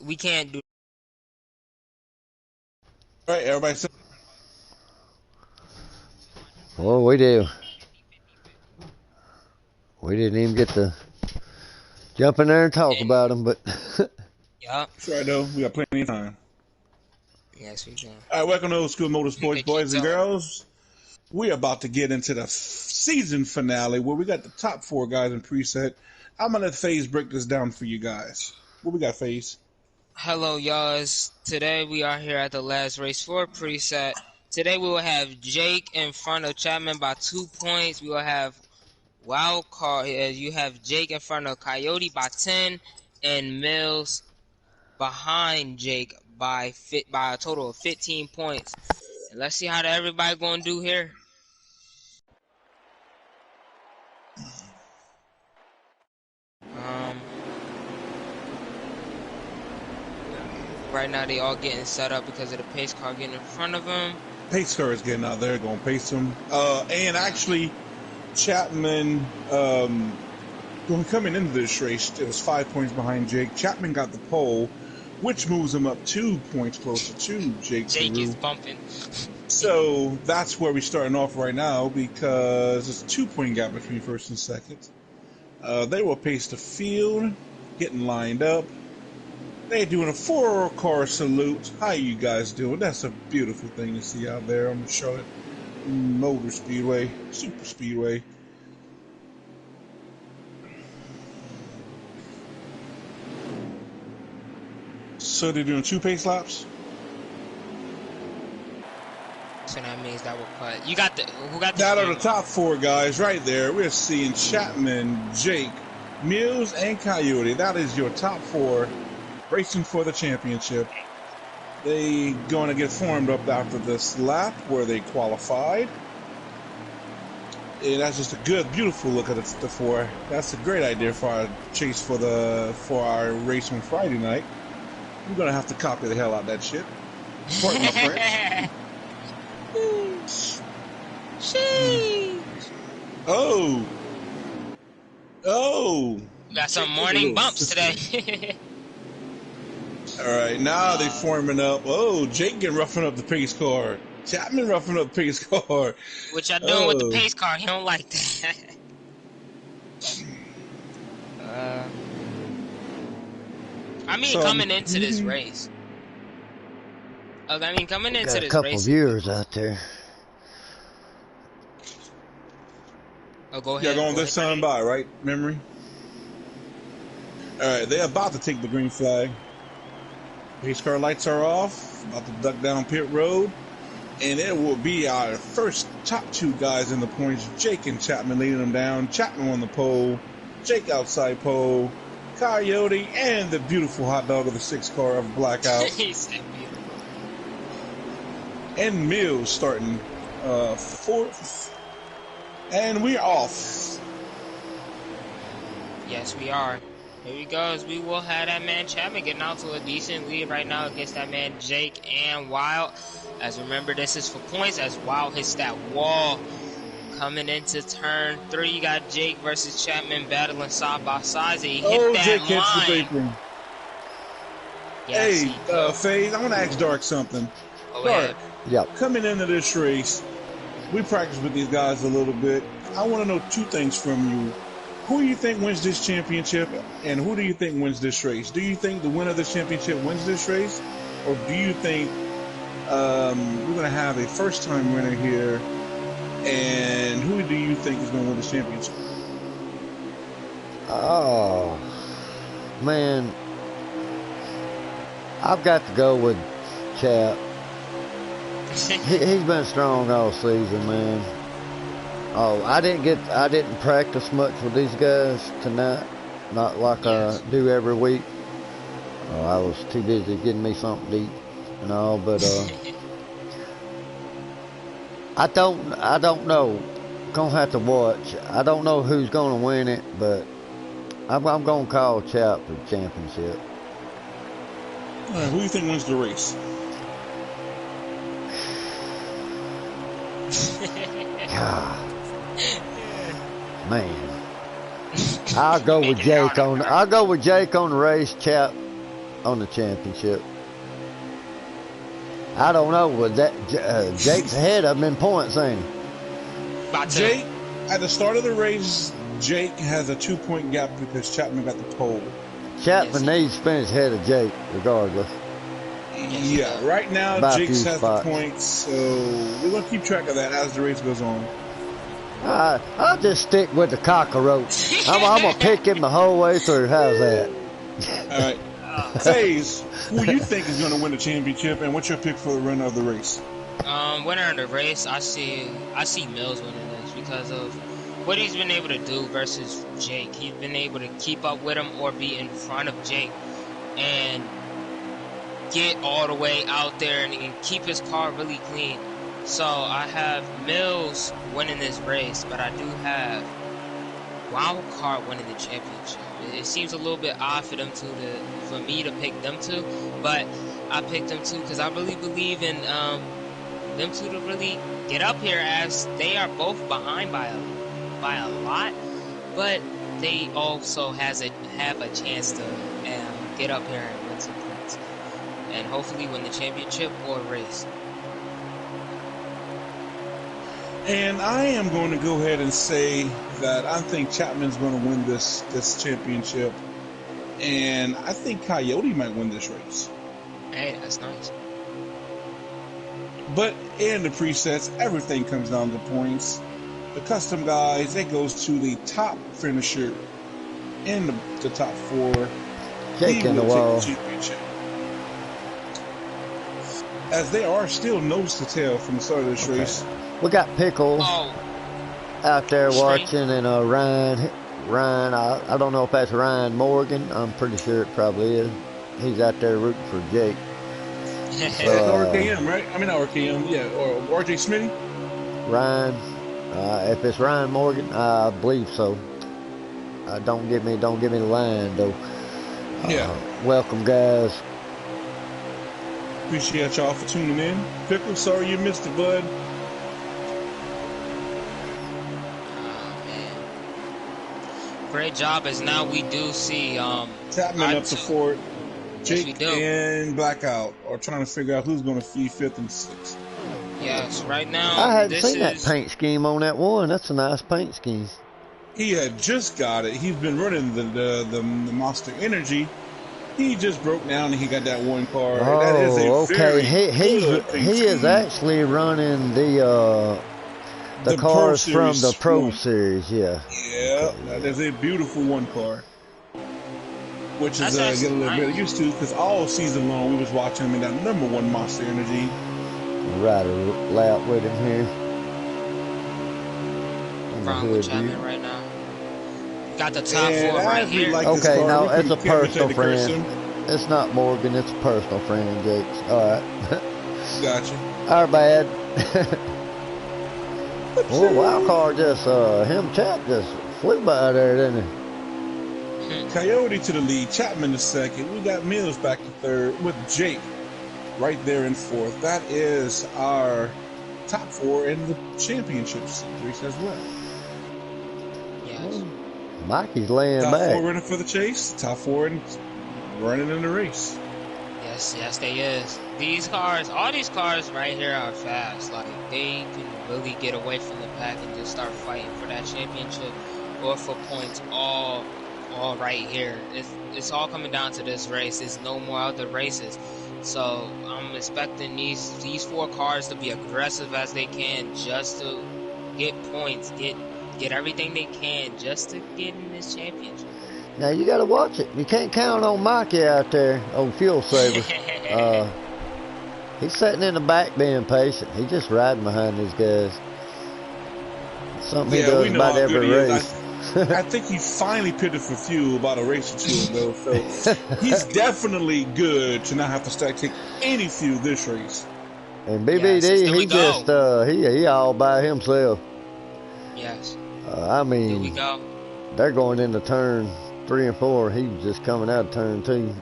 We can't do. All right, everybody. Well, we do. We didn't even get to jump in there and talk about them, but Yup. That's right, though. We got plenty of time. Yes, we can. All right, welcome to Old School You Motorsports, could keep boys and telling. girls. We're about to get into the season finale where we got the top 4 guys in preset. I'm going to let FaZe break this down for you guys. What we got, FaZe? Hello, y'all. Today we are here at the last race for preset. Today we will have Jake in front of Chapman by 2 points. We will have wild card. You have Jake in front of Coyote by 10, and Mills behind Jake by a total of 15 points. And let's see how everybody gonna do here. Right now they all getting set up because of the pace car getting in front of them. Pace car is getting out there, going to pace him. And actually, Chapman, when coming into this race, it was 5 points behind Jake. Chapman got the pole, which moves him up 2 points closer to Jake. Jake is bumping. So that's where we're starting off right now because there's a 2-point gap between first and second. They will pace the field, getting lined up. They're doing a 4-car salute. How you guys doing? That's a beautiful thing to see out there on the Charlotte Motor Speedway, Super Speedway. So they're doing 2 pace laps? So that means that will cut. You got who got the That are the top 4 guys right there. We're seeing Chapman, Jake, Mills, and Coyote. That is your top 4 racing for the championship. They going to get formed up after this lap where they qualified. And that's just a good, beautiful look at the 4. That's a great idea for our chase for our race on Friday night. We're gonna have to copy the hell out of that shit. Pardon my French. Oh. We got some morning bumps today. Alright, now they forming up. Oh, Jake getting roughing up the pace car. Chapman roughing up the pace car. What y'all doing with the pace car? He don't like that. Coming into this race. Coming into this race. Got a couple viewers out there. Oh, go ahead. Y'all going this time by, right? Memory? Alright, they're about to take the green flag. Pace car lights are off. About to duck down pit road. And it will be our first top 2 guys in the points. Jake and Chapman leading them down. Chapman on the pole. Jake outside pole. Coyote and the beautiful hot dog of the 6 car of Blackout. He's so beautiful. And Mills starting 4th. And we're off. Yes, we are. Here we go. We will have that man Chapman getting out to a decent lead right now against that man Jake and Wild. As remember, this is for points as Wild hits that wall. Coming into turn 3, you got Jake versus Chapman battling side by side. He hit that Jake line. hits the apron. Yes, hey, FaZe, I want to ask Dark something. Oh, Dark, yep. Coming into this race, we practiced with these guys a little bit. I want to know 2 things from you. Who do you think wins this championship, and who do you think wins this race? Do you think the winner of this championship wins this race, or do you think we're going to have a first-time winner here, and who do you think is going to win this championship? Oh, man. I've got to go with Chap. He's been strong all season, man. Oh, I didn't practice much with these guys tonight, not like I do every week. I was too busy getting me something to eat and all, but I don't know. Gonna have to watch. I don't know who's gonna win it, but I'm gonna call Chap for the championship. All right, who do you think wins the race? God. Man, I'll go with Jake on the race. Chap on the championship. I don't know, but that Jake's ahead of him in points, ain't he? Jake, at the start of the race, Jake has a 2-point gap because Chapman got the pole. Chapman needs to finish ahead of Jake, regardless. Yeah, right now Jake has the points, so we're going to keep track of that as the race goes on. I'll just stick with the cockroach. I'm going to pick him the whole way through. How's that? All right. FaZe, who you think is going to win the championship, and what's your pick for the winner of the race? Winner of the race, I see Mills winning this because of what he's been able to do versus Jake. He's been able to keep up with him or be in front of Jake and get all the way out there and keep his car really clean. So I have Mills winning this race, but I do have Wildcard winning the championship. It seems a little bit odd for me to pick them two, but I picked them two because I really believe in them two to really get up here, as they are both behind by a lot, but they also have a chance to get up here and win some points, and hopefully win the championship or race. And I am going to go ahead and say that I think Chapman's going to win this championship, and I think Coyote might win this race. Hey, that's nice. But in the presets, everything comes down to points. The custom guys, it goes to the top finisher in the top 4. Jake in the wall. As they are still nose to tail from the start of this race. We got Pickle out there watching, and Ryan, I don't know if that's Ryan Morgan. I'm pretty sure it probably is. He's out there rooting for Jake. RKM, right? I mean, not RKM, yeah, or RJ Smitty. Ryan, if it's Ryan Morgan, I believe so. Don't give me the line though. Welcome, guys. Appreciate y'all for tuning in. Pickle, sorry you missed it, bud. Great job, as now we do see Chapman up to 4. Jake and Blackout are trying to figure out who's going to feed 5th and 6th. Yes, right now. I hadn't seen that paint scheme on that one. That's a nice paint scheme. He had just got it. He's been running the Monster Energy. He just broke down and he got that one car. Oh, that is a okay. He is actually running the cars from the Pro Series, yeah. Yeah, that is a beautiful one car. Which is get a little bit used to, because all season long we was watching him in that #1 Monster Energy. Right a lap with him here. Wrong with Chapman right now. Got the top 4 right here. Like okay, no, it's a personal friend. It's not Morgan, it's a personal friend, Jakes. Alright. Gotcha. Our bad. Oh, wild card just, Chap just flew by there, didn't he? Coyote to the lead, Chapman to 2nd. We got Mills back to 3rd with Jake right there in 4th. That is our top 4 in the championship series as well. Yes. Mikey's laying top back. Top 4 running for the chase, top 4 running in the race. Yes, they is. All these cars right here are fast. Like, they can really get away from the pack and just start fighting for that championship or for points all right here. It's all coming down to this race. There's no more other races. So I'm expecting these 4 cars to be aggressive as they can just to get points, get everything they can just to get in this championship. Now you gotta watch it. You can't count on Mikey out there on fuel savers. He's sitting in the back being patient. He's just riding behind these guys. Something he does about every race. I think he finally pitted for fuel about a race or 2 ago. So he's definitely good to not have to start taking any fuel this race. And BBD, he just he all by himself. Yes. I mean, here we go. They're going into turn 3 and 4. He was just coming out of turn 2.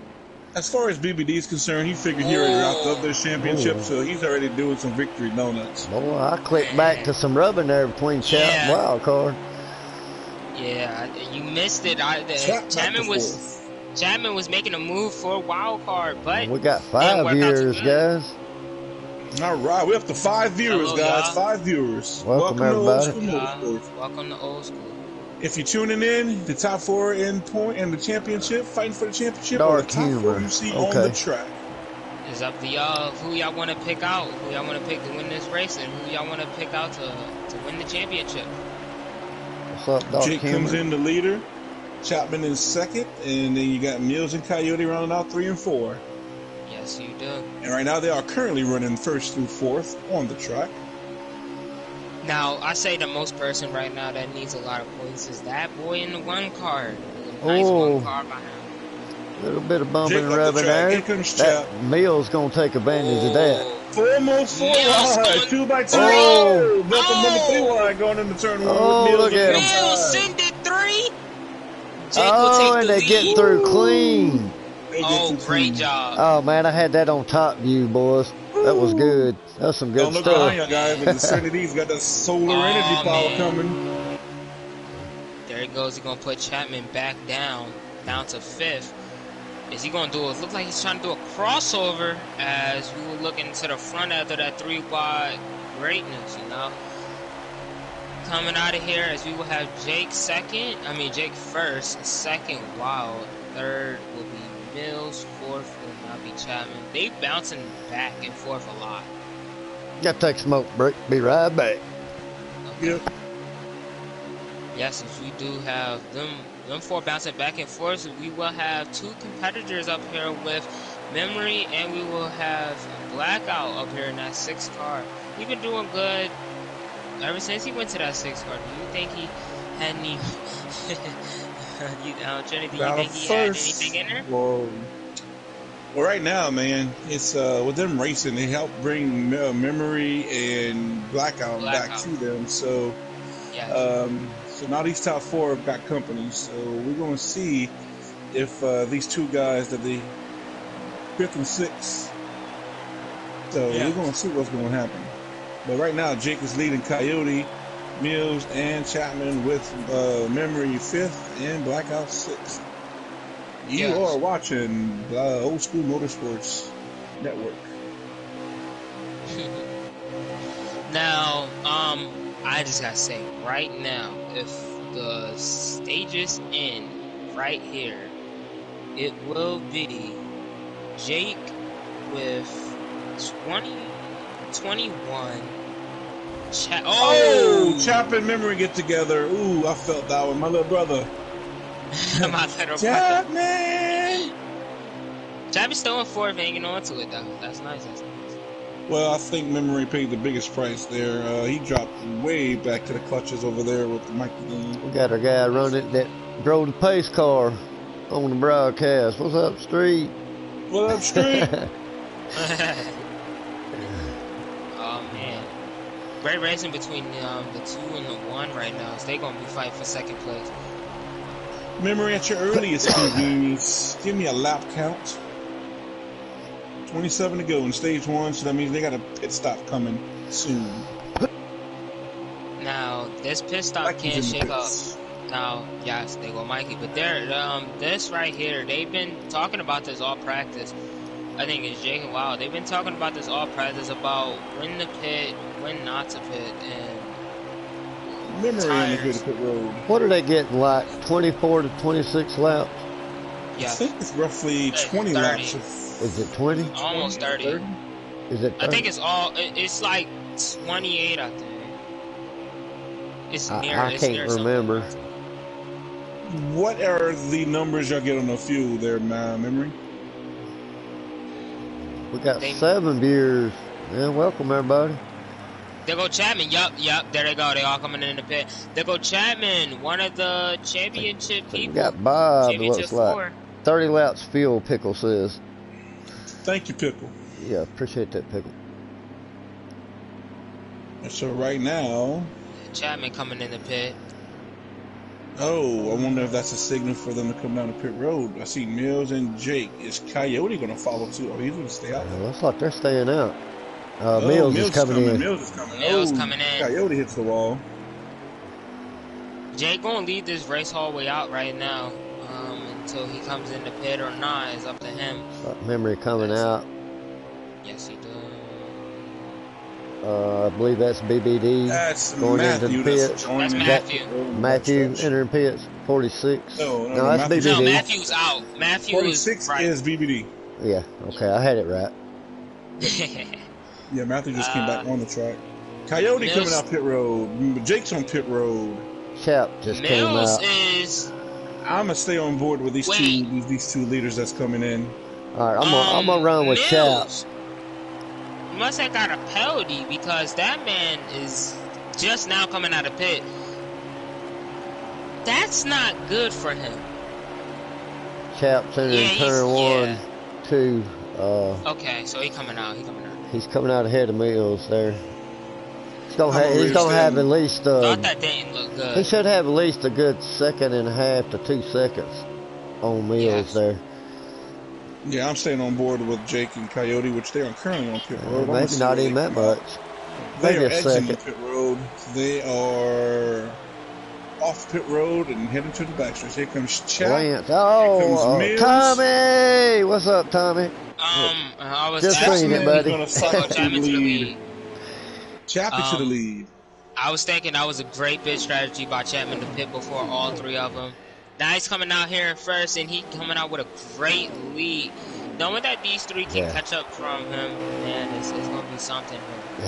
As far as BBD is concerned, he figured he already wrapped up this championship, so he's already doing some victory donuts. Boy, I clicked back to some rubbing there between Chap and Wild Card. Yeah, you missed it. Chapman was making a move for a wild card, but We got didn't 5 work out too viewers, good. guys. All right, we're up to 5 viewers, Hello, guys. y'all. 5 viewers. Welcome, to Old everybody. School Motorsports. Welcome to Old School. If you're tuning in, the top 4 in point and the championship, fighting for the championship, or Dark the top 4 humor. you see on the track. It's up to y'all who y'all want to pick out, who y'all want to pick to win this race, and who y'all want to pick out to win the championship. What's up, Dark Jake humor? comes in the leader, Chapman in second, and then you got Mills and Coyote rounding out 3 and 4. Yes, you do. And right now they are currently running 1st through 4th on the track. Now, I say the most person right now that needs a lot of points is that boy in the 1 car. A nice 1 car behind him. A little bit of bumping Jake and up the rubbing track. there. Here comes That Chap. Mill's going to take advantage of that. Almost 4 Mills wide, going 2 by 2. Oh. Bumping number 3 wide going into turn 1 Oh, with Mills. look at him. Mills send it 3. Jake will Oh, take and the they lead. get through clean. Oh, great job. Oh, man, I had that on top view, boys. That was good. That's some good Don't look stuff. behind you guys, but the Trinity's got that solar energy power coming. There he goes. He's going to put Chapman back down to 5th. Is he going to do it? Look like he's trying to do a crossover as we were looking to the front after that 3 wide greatness, you know. Coming out of here as we will have Jake first, second Wild, third will be Mills, fourth will now be Chapman. They bouncing back and forth a lot. Got to take a smoke break. Be right back. Okay. Yep. Yes, since we do have them 4 bouncing back and forth, we will have 2 competitors up here with Memory, and we will have Blackout up here in that 6 car. We've been doing good ever since he went to that 6 car. Do you think he had any? Trinity, do you think he had anything in there? Well, right now, man, it's with them racing, they help bring Memory and Blackout back to them. So, Yeah. So now these top 4 have got companies. So we're going to see if these 2 guys that the 5th and 6th. So we're going to see what's going to happen. But right now, Jake is leading Coyote, Mills, and Chapman with Memory 5th and Blackout 6th. You are watching Old School Motorsports Network. Now, I just gotta say, right now, if the stages end right here, it will be Jake with 21. Chapman Memory get together. Ooh, I felt that one. My little brother. My little Chapman! brother. Chapman's still in 4th, hanging on to it, though. That's nice. Well, I think Memory paid the biggest price there. He dropped way back to the clutches over there with the Mikey game. We got our guy running that drove the pace car on the broadcast. What's up, Street? What up, Street? Oh, man. Great racing between the 2 and the 1 right now. So they're going to be fighting for 2nd place. Memory at your earliest convenience. Give me a lap count. 27 to go in stage 1, so that means they got a pit stop coming soon. Now, this pit stop Mikey's can't in the shake up. pits. Now, yes, they go Mikey, but this right here, they've been talking about this all practice. I think it's Jake and Wild. They've been talking about this all practice about when to pit, when not to pit, and Memory on the good pit road. What are they getting, like 24 to 26 laps? yeah, I think it's roughly 20 30. laps. Is it 20? almost 30. Is it 30? I think it's like 28. I think it's near. I can't remember. What are the numbers y'all get on the fuel there, my Memory? We got 7 viewers. Yeah, welcome everybody. There go Chapman. Yup. There they go. They all coming in the pit. There go Chapman, one of the championship people. We got Bob, it looks like. 4. 30 laps fuel, Pickle says. Thank you, Pickle. Yeah, appreciate that, Pickle. And so right now, Chapman coming in the pit. I wonder if that's a signal for them to come down the pit road. I see Mills and Jake. Is Coyote going to follow too? Or he's going to stay out there? Looks like they're staying out. Mills is coming in. Mills is coming. Mills coming in. Coyote hits the wall. Jake gonna lead this race hallway out right now. And until he comes in the pit or not. It's up to him. Memory coming out. Yes, he does. I believe that's BBD That's going into the Matthew. pits. That's joining. That's Matthew. Matthew entering pits, 46. No, that's Matthew's BBD. No, Matthew's out. Matthew 46 is right. is BBD. Yeah, okay, I had it right. Yeah, Matthew just came back on the track. Coyote coming out pit road. Jake's on pit road. Chap just came out. I'm gonna stay on board with these two leaders that's coming in. All right, I'm gonna run with Chap. Must have got a penalty because that man is just now coming out of pit. That's not good for him. Chap's in turn 1, 2. Okay, so he's coming out. He's coming out ahead of Mills there. He's gonna have at least. Thought that didn't look good. He should have at least a good 1.5 to 2 seconds on Mills there. Yeah, I'm staying on board with Jake and Coyote, which they are currently on pit road. Maybe not even that much. They are exiting the pit road. They are off pit road and heading to the backstretch. Here comes Chap. Lance. Oh, Tommy! What's up, Tommy? I was just bringing it, buddy. Chapman to the lead. Chapman to the lead. I was thinking that was a great pit strategy by Chapman to pit before all three of them. Now he's coming out here first, and he coming out with a great lead. Knowing that these three can catch up from him, man, it's going to be something.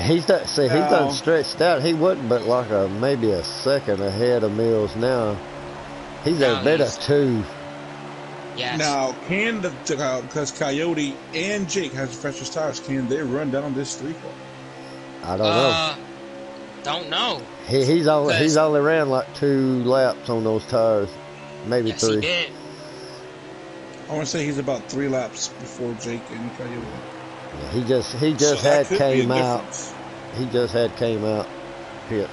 He's done stretched out. He wasn't but like maybe a second ahead of Mills now. He's a bit of 2. Yes. Now, because Coyote and Jake has freshest tires, can they run down this 3-car? I don't know. Don't know. He's only ran like 2 laps on those tires. Maybe 3. He did. I want to say he's about 3 laps before Jake and Coyote. Yeah, he just came out. He just came out pits.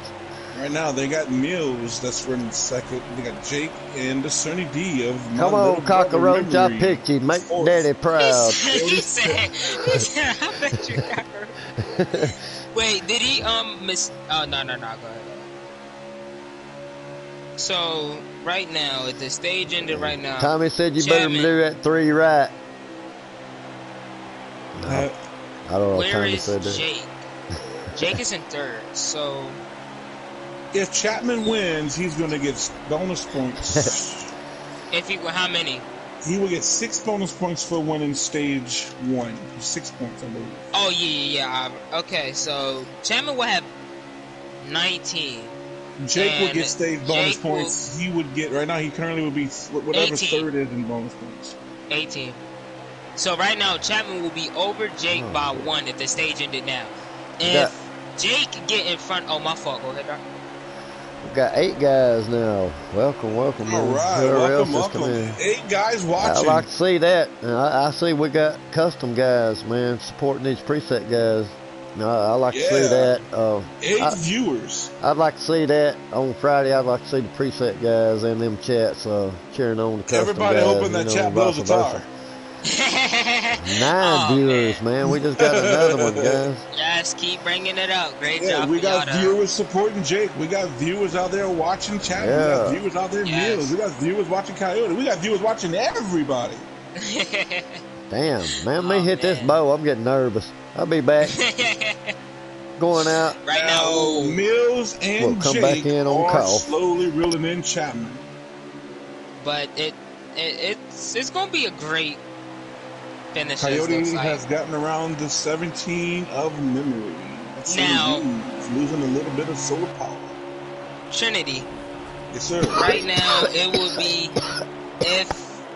Right now they got Mills that's running second. They got Jake and the Sunny D of Come on, cockroach! I picked you. Make Daddy proud. He said, I bet you cockroach. Wait, did he miss? Oh no, go ahead. So right now, at the stage ended right now. Tommy said you better do that 3 right. No, I don't know. Where Tommy is said that. Jake? Jake is in 3rd. So if Chapman wins, he's going to get bonus points. How many? He will get 6 bonus points for winning stage 1. 6 points, I believe. Oh yeah. Okay, so Chapman will have 19. Jake will get stage bonus points. He would get right now. He currently would be whatever 18. 3rd is in bonus points. 18. So right now, Chapman will be over Jake by 1 if the stage ended now. If Jake get in front, my fault. Go ahead, Doc. We've got 8 guys now. Welcome. All right, welcome. 8 guys watching. I like to see that. I see we got custom guys, man, supporting these preset guys. I like to see that. 8 viewers. I'd like to see that on Friday. I'd like to see the preset guys and them chats cheering on the custom Everybody guys. hoping that chat blows a tire. 9 viewers, man. We just got another one, guys. Yes, keep bringing it up. Great job. We got viewers supporting Jake. We got viewers out there watching chat. We got viewers out there Mills. We got viewers watching Coyote. We got viewers watching everybody. Damn, man. Me hit this bow. I'm getting nervous. I'll be back. Going out. Right now, Mills and come Jake back in on are call. slowly reeling in Chapman. But it's going to be a great finish. Coyote has gotten around the 17 of memory. Now, he's losing a little bit of solar power. Trinity. Yes, sir. Right now, it would be if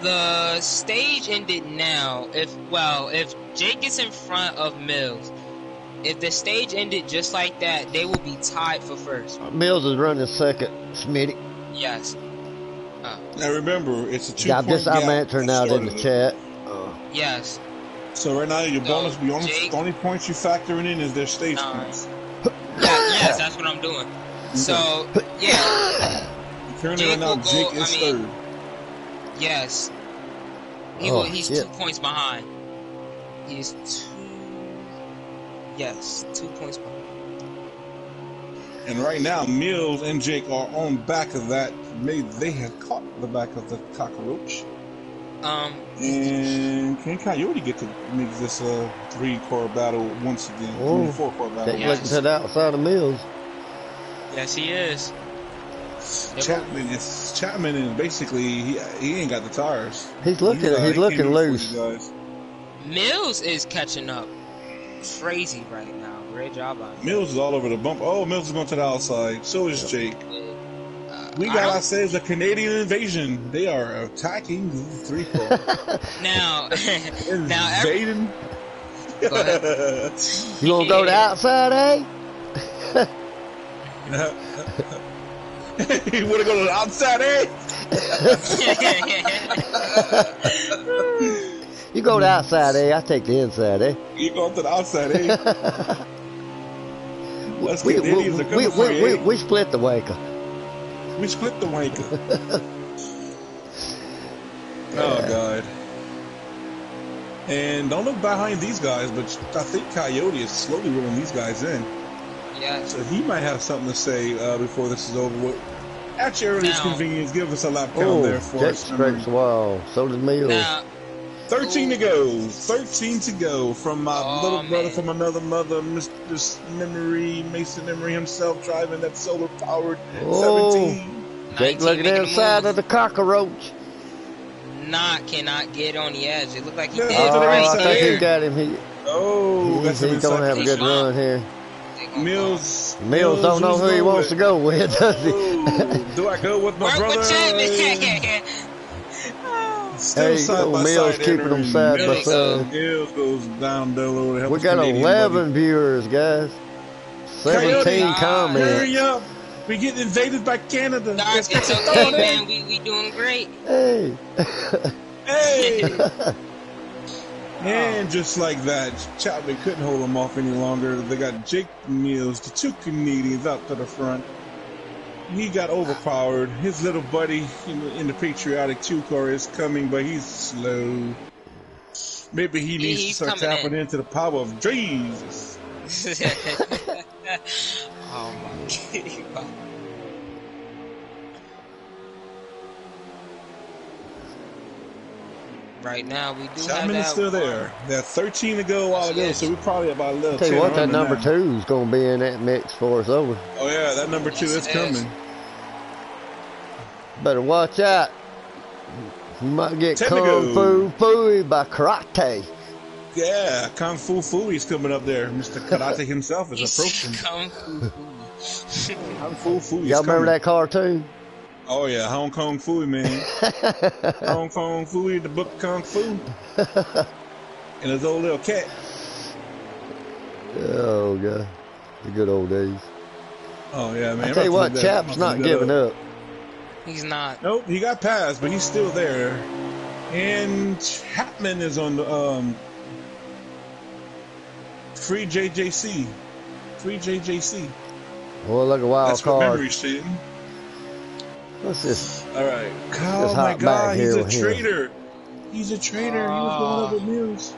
the stage ended now. If Jake is in front of Mills, if the stage ended just like that, they will be tied for first. Mills is running second. Smitty. Yes. Now remember, it's a 2-point gap. I'm answering out in the chat. Yes. So right now, your bonus, the only points you're factoring in is their stage points. Yes, that's what I'm doing. Okay. So, yeah. Currently right now, Jake is 3rd. Yes. He's 2 points behind. He's 2 points behind. And right now, Mills and Jake are on back of that. They have caught the back of the cockroach. And can Coyote get to make this 3-car battle once again? I mean, 4-car battle. Jake looking to the outside of Mills. Yes, he is. Chapman is basically he ain't got the tires. He's looking loose. Mills is catching up crazy right now. Great job on him. Mills is all over the bump. Oh, Mills is going to the outside. So is Jake. We got ourselves a Canadian invasion. They are attacking 3-4. now, invading. Go ahead. You gonna go to outside, eh? You wanna go to the outside, eh? You go to outside, eh? I take the inside, eh? You go to the outside, eh? Let's get the Indians to come for you, eh? We split the wanker. We split the wanker. Oh, God. And don't look behind these guys, but I think Coyote is slowly rolling these guys in. Yeah. So he might have something to say before this is over with. At your earliest convenience, give us a lap count there for us. Jake scrapes the wall. So does Mills. Now, 13 to go. 13 to go from my little brother from another mother, Mr. Mason Emery himself, driving that solar-powered 17. Jake looking inside of the cockroach. Cannot get on the edge. It looked like he did. I think he got him. He's going to have a good run here. Mills don't know who he wants to go with, does he? Do I go with my brother? Still side by Mills side keeping them side by side. Mills goes down there. We got 11 viewers, guys. 17 comments. Hurry up. We get invaded by Canada. It's okay, man. We doing great. Hey. Hey. And just like that, Chapman couldn't hold them off any longer. They got Jake Mills, the 2 Canadians, out to the front. He got overpowered. His little buddy in the patriotic 2-car is coming, but he's slow. Maybe he needs to start tapping into the power of Jesus. Oh my God. Right now, we do Chapman have is still there. There's 13 to go while ago, so we're probably about a little. Tell you what, that number 2 is going to be in that mix for us over. Oh yeah, that number 2 is coming. Better watch out. You might get Kung Fu Fooey by Karate. Yeah, Kung Fu Fooey's coming up there. Mr. Karate himself is approaching. Kung Fu Fooey. Y'all remember that cartoon? Oh yeah, Hong Kong Fooey, man. Hong Kong Fooey, the book Kung Fu. And his old little cat. Oh God, the good old days. Oh yeah, man. I tell you what, Chap's not giving up. He's not. Nope, he got passed, but he's still there. And Chapman is on the free JJC. Free JJC. Well, look a wild That's card. That's what memory's saying. What's this? All right. Oh my God, he's a traitor. He's a traitor. He was going up with Mills.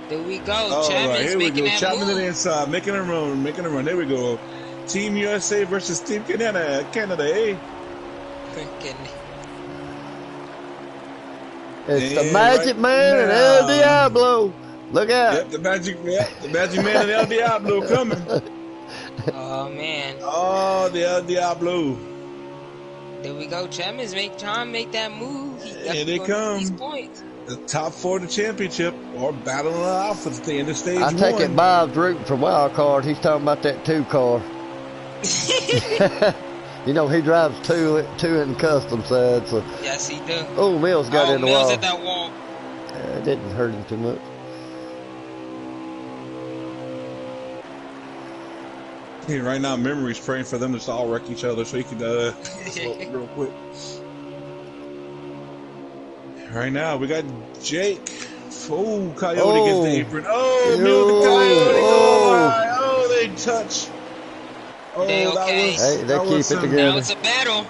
There we go. Chapman's making that Chapman move. to the inside, making a run, There we go. Team USA versus Team Canada, eh? It's the Magic Man and El Diablo. Look out! Yep, the Magic Man and El Diablo coming. Oh man! Oh, the El Diablo. There we go. Chapman's trying to make that move. Here they come. These points. The top 4 of the championship or battling it out for the end of stage 1. I take it Bob's rooting for wild card. He's talking about that 2-car. You know, he drives two in custom side, so. Yes, he do. Oh, Mills got in the Mills wall. at that wall. It didn't hurt him too much. Hey, right now, Memory's praying for them to all wreck each other so he can real quick. Right now, we got Jake. Oh, Coyote gets the apron. Oh, Mills the Coyote. Oh, they touch. Oh, they okay. They keep it together. That was a battle.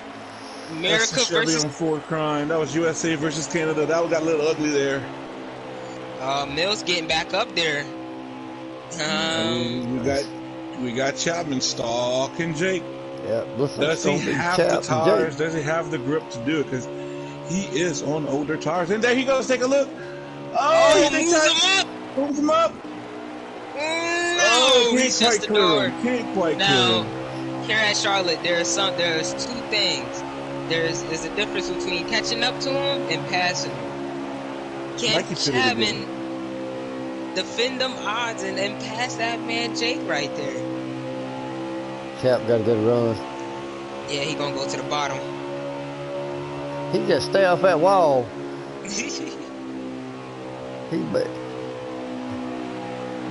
America versus Ford crime. That was USA versus Canada. That got a little ugly there. Mills getting back up there. We got Chapman stalking Jake. Yeah, listen, does he have the tires? Does he have the grip to do it? Because He is on older tires. And there he goes. Take a look. Oh, he moves him up. Moves him up. No, Can't quite clear him. Can't quite clear him. Here at Charlotte, there's two things. There's a difference between catching up to him and passing him. Can Chapman defend them odds and pass that man Jake right there? Chap got a good run. Yeah, he gonna go to the bottom. He just stay off that wall.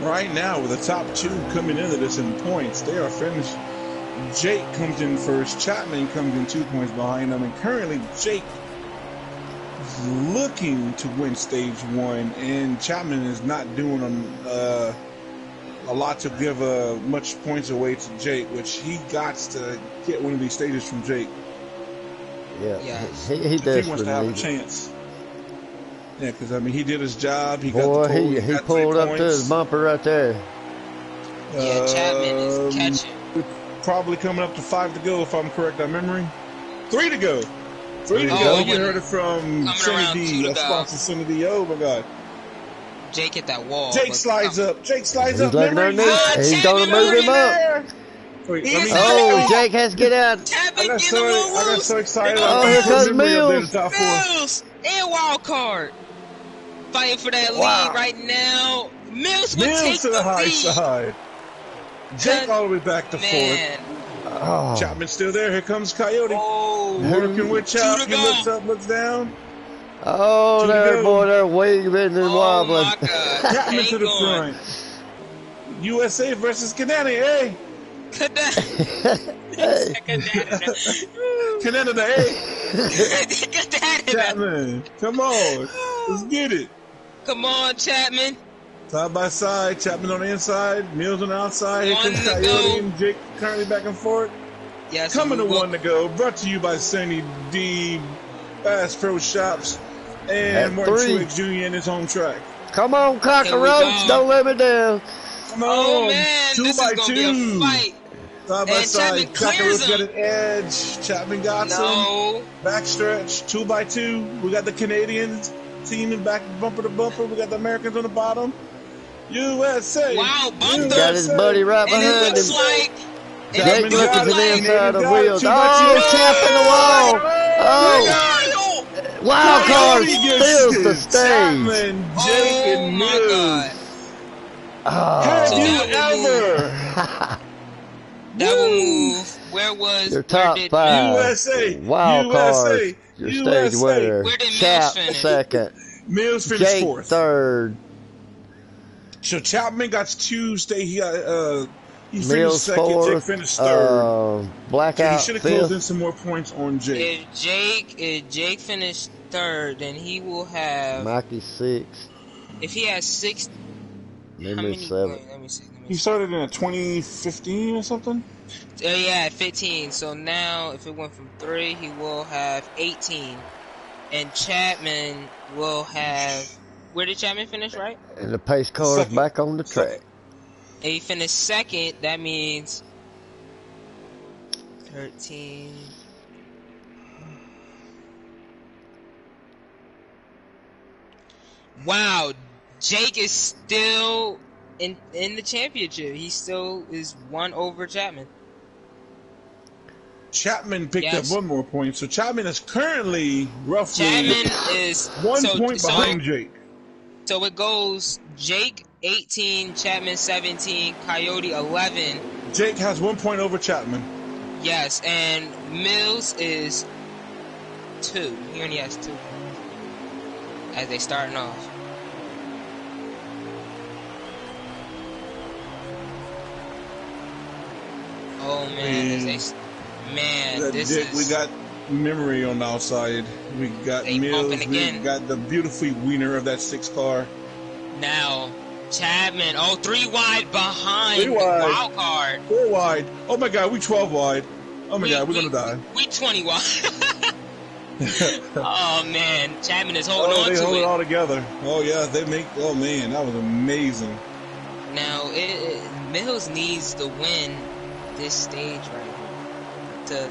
Right now, with the top two coming into this in points, they are finished. Jake comes in first. Chapman comes in 2 points behind them. And currently, Jake is looking to win stage one. And Chapman is not doing a lot to give much points away to Jake, which he got to get one of these stages from Jake. Yeah, yes. He does. He wants to have a chance. Yeah, because I mean, he did his job. He Boy, got the pole. he pulled up to his bumper right there. Yeah, Chapman is catching. Probably coming up to 5 to go, if I'm correct on memory. 3 to go. 3 to go. Oh, You heard it from Cindy D. Sponsor Cindy D. Oh my God. Jake hit that wall. Jake slides up. Jake slides up. He's gonna move him up. Wait, Jake has to get out. I got so excited. Oh, here comes Mills. Mills and wild card. Fighting for that lead right now. Mills would take to the high lead. side. Jake all the way back to fourth. Oh. Chapman's still there. Here comes Coyote. Oh, working with Chap. He looks up, looks down. Oh, there, boy, they're waving and wobbling. My God. Chapman to the front. USA versus Canada, eh? Canada, eh? Chapman, come on. Let's get it. Come on, Chapman. Side by side, Chapman on the inside, Mills on the outside. Here comes Coyote and Jake currently back and forth. Yes, Coming to 1 to go. Brought to you by Sunny D, Bass Pro Shops, and Martin Truex Jr. in his home track. Come on, Cockroach. Don't let me down. Come on. Oh, man. 2 this by is gonna 2. Be a fight. Side by side. Cockroach got an edge. Chapman got some. Backstretch. 2 by 2. We got the Canadians teaming back bumper to bumper. We got the Americans on the bottom. USA. Wow, He got his buddy right behind him. Like, Jake looking to the inside of the wheels. Oh, Chap in the wall. Oh, wild card steals the stage. Chapman, Jake, and Mills. Have you ever? Double move. Where was your top 5? USA. Wild card. Your stage winner. Where did Chap Mills finish? second. Mills finished Jake 4th. third. So Chapman got 2 stage. He finished Mills 2nd. fourth. Jake finished 3rd. Blackout. So he should have closed in some more points on Jake. If Jake finished 3rd, then he will have. Mikey 6th. If he has 6. How many 7? Let me see. He started in 2015 or something. Yeah, 15. So now, if it went from 3, he will have 18, and Chapman will have. Where did Chapman finish? Right. And the pace car is back on the track. And he finished 2nd. That means 13. Wow, Jake is still in the championship. He still is 1 over Chapman. Chapman picked up 1 more point, so Chapman is currently roughly Chapman is 1 point behind Jake. So it goes Jake 18, Chapman 17, Coyote 11. Jake has 1 point over Chapman. Yes, and Mills is 2. He only has 2 as they starting off. Oh man, this is. We got memory on the outside. We got Mills. We got the beautiful wiener of that 6 car. Now Chapman, 3 wide behind 3 wide. Wild card. 4 wide. Oh my God, we 12 wide. Oh my God, we're gonna die. We 20 wide. Oh man, Chapman is holding on to it. They hold it all together. Oh yeah, they make. Oh man, that was amazing. Now Mills needs to win this stage right here to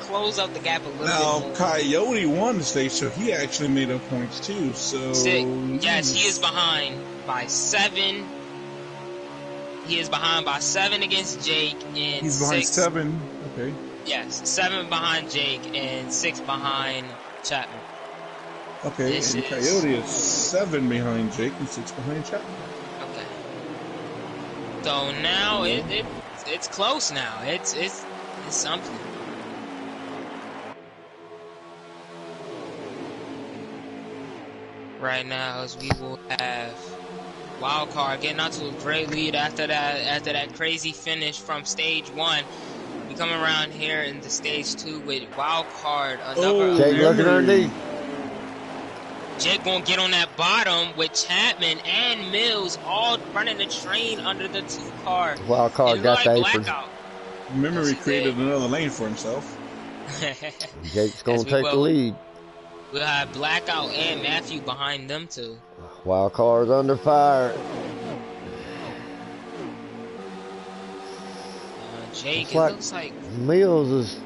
close up the gap a little bit Now, more. Coyote won the stage, so he actually made up points too. So Yes, he is behind by 7. He is behind by 7 against Jake and he's behind 6. 7. Okay. Yes, 7 behind Jake and 6 behind Chapman. Okay, This and is... Coyote is 7 behind Jake and 6 behind Chapman. Okay. So now it's close now. It's something. Right now, as we will have Wildcard getting out to a great lead after that crazy finish from stage 1. We come around here in the stage 2 with Wildcard, another Jake looking underneath. Jake gonna get on that bottom with Chapman and Mills all running the train under the 2-car. Wildcard got the apron. Blackout. Remember, he created another lane for himself. Jake's gonna take the lead. We'll have Blackout and Matthew behind them too. Wildcard's under fire. Jake, it looks like Mills is.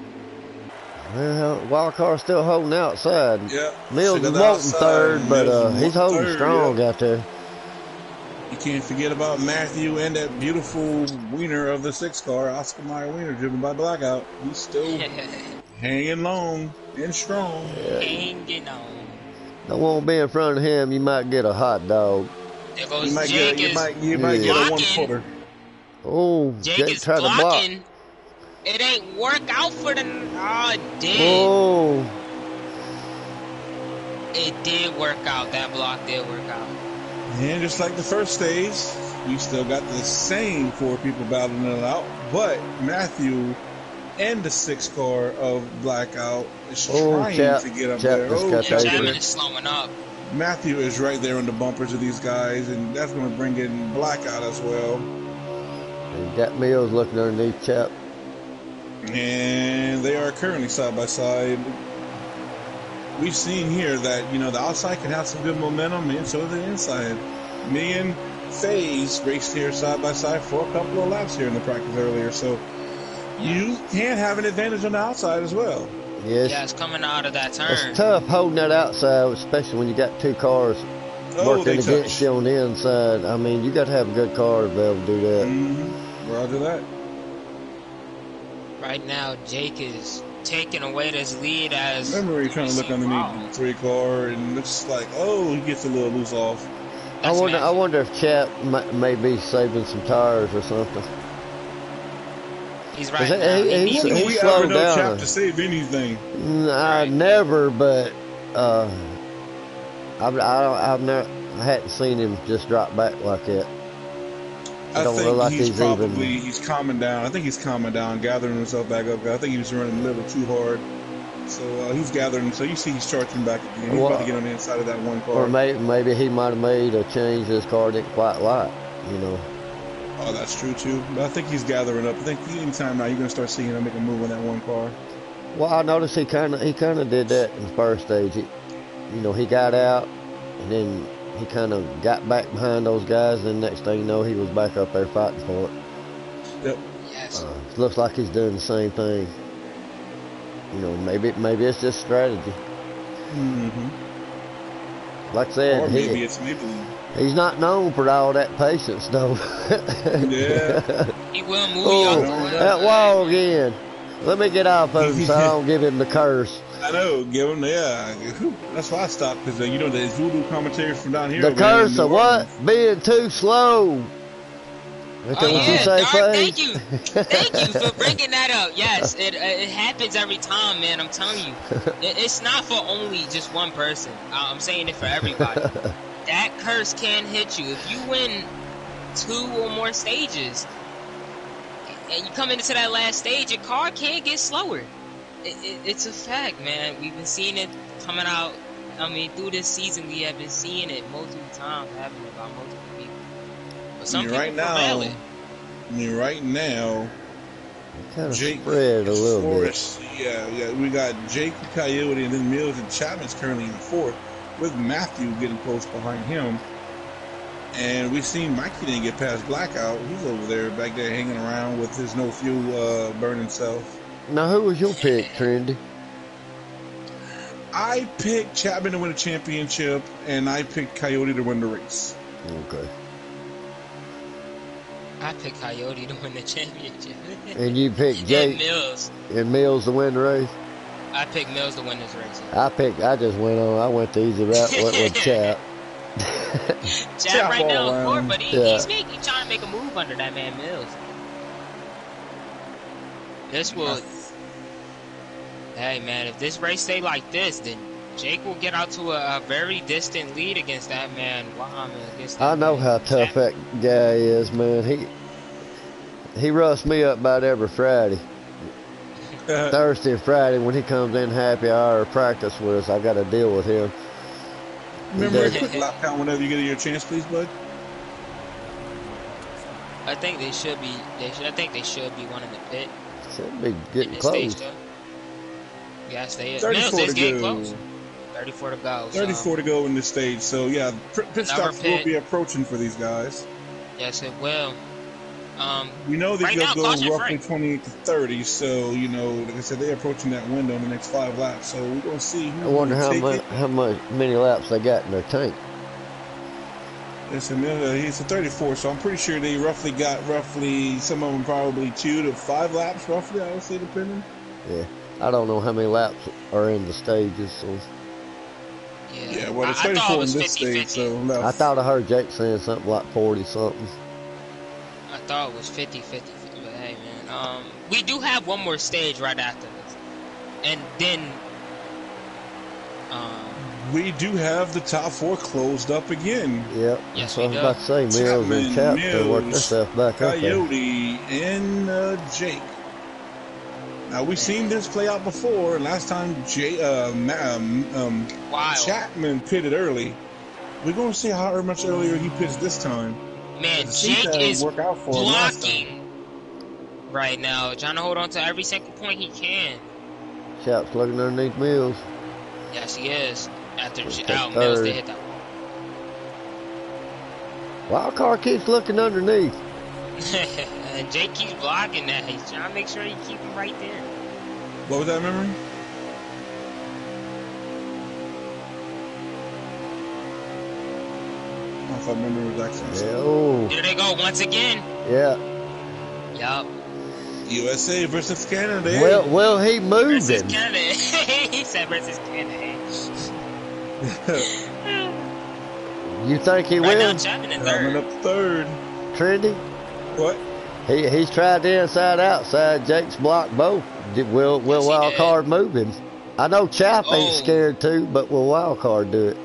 Well, Wildcard's still holding outside. Yeah. Mills is wanting third, but he's holding strong out there. You can't forget about Matthew and that beautiful wiener of the 6-car, Oscar Mayer Wiener, driven by Blackout. He's still hanging long and strong. Yeah. Hanging on. Don't want to be in front of him. You might get a hot dog. There goes you might Jake. You might get a 1-footer. Oh, Jake is tried blocking. to block. It ain't work out for the. Oh, it did. Oh. It did work out. That block did work out. And just like the first stage, we still got the same 4 people battling it out, but Matthew and the 6-car of Blackout is trying to get up there. Chapman is slowing up. Matthew is right there on the bumpers of these guys, and that's going to bring in Blackout as well. And got Mills looking underneath Chap. And they are currently side by side. We've seen here that, you know, the outside can have some good momentum, and so the inside. Me and FaZe raced here side by side for a couple of laps here in the practice earlier, so you can have an advantage on the outside as well. Yes. Yeah, it's coming out of that turn. It's tough holding that outside, especially when you got 2 cars working against you on the inside. I mean, you got to have a good car to be able to do that. Mm-hmm. Roger that. Right now, Jake is taking away this lead as... Remember, you're trying to look underneath the 3-car, and it's like, oh, he gets a little loose off. I wonder if Chap may be saving some tires or something. He's right. He slowed down. Chap to save anything. Never, but I hadn't seen him just drop back like that. I think he's calming down. I think he's calming down, gathering himself back up. I think he was running a little too hard. So he's gathering. So you see he's charging back again. He's about to get on the inside of that 1 car. Or maybe he might have made a change his car didn't quite like, you know. Oh, that's true too. But I think he's gathering up. I think anytime now you're going to start seeing him make a move on that 1 car. Well, I noticed he kind of did that in the first stage. He got out and then he kind of got back behind those guys, and next thing you know, he was back up there fighting for it. Yep. Yes. Looks like he's doing the same thing. You know, maybe it's just strategy. Mm-hmm. Like I said, or maybe it's Maybelline. He's not known for all that patience, though. Yeah. He will move you off the wall. That wall again. Let me get off of him so I don't give him the curse. I know, give him, that's why I stopped, because, the voodoo commentary from down here. The curse of what? Being too slow. Thank you. Thank you for bringing that up. Yes, it happens every time, man. I'm telling you. It's not for only just one person. I'm saying it for everybody. That curse can hit you. If you win 2 or more stages, and you come into that last stage, your car can get slower. It's a fact, man. We've been seeing it coming out. I mean, through this season, we have been seeing it multiple times happening by multiple people. But some people prevail it. Right now, kind of Jake spread a little bit. Yeah. We got Jake, Coyote, and then Mills and Chapman's currently in 4th, with Matthew getting close behind him. And we've seen Mikey didn't get past Blackout. He's over there, back there, hanging around with his no fuel burning self. Now, who was your pick, Trendy? I picked Chapman to win a championship, and I picked Coyote to win the race. Okay. I picked Coyote to win the championship. And you picked And Jake Mills. and Mills to win the race? I picked Mills to win this race. I just went the easy route, went with Chap. Chap right now on court, but he's trying to make a move under that man Mills. This will... Hey, man, if this race stay like this, then Jake will get out to a very distant lead against that man. Wow, man, I know how tough that guy is, man. He roughs me up about every Friday. Thursday and Friday when he comes in happy hour or practice with us, I got to deal with him. Remember a quick lap count whenever you get your chance, please, bud. I think they should be. I think they should be one in the pit. Should be getting close. Yes, they is. 34 to go. Close. 34 to go. 34 to go in this stage. So yeah, pit stops will be approaching for these guys. Yes, it will. We know they're right going to go roughly 28 to 30. So you know, like I said, they're approaching that window in the next 5 laps. So we're going to see. I wonder how many laps they got in their tank. He's a 34, so I'm pretty sure they roughly got some of them probably 2 to 5 laps, roughly. I would say, depending. Yeah. I don't know how many laps are in the stages. So. Yeah, well, it's 34 in this stage, so I thought I heard Jake saying something like 40-something. I thought it was 50-50, but hey, man. We do have one more stage right after this. And then... we do have the top 4 closed up again. Yep. Yes, so I was about to say, Mills and Chapman worked themselves back up there. Coyote and Jake. Now we've seen this play out before. Last time Chapman pitted early. We're going to see how much earlier he pitched this time. Man, Jake is blocking right now, trying to hold on to every single point he can. Chap's looking underneath Mills. Yes, he is. After Mills, they hit that Wild card keeps looking underneath. And Jake keeps blocking that. He's trying to make sure he keep him right there. What was that memory? I don't know if I remember was actually. Yeah, here they go once again. Yeah. Yup. USA versus Canada. Well, he moved versus Canada. He said versus Canada. You think he right will? Now, Chapman in third. Up third. Trendy? What? He's tried the inside outside. Jake's blocked both. Will wild card move him? I know Chap ain't scared too, but will wild card do it?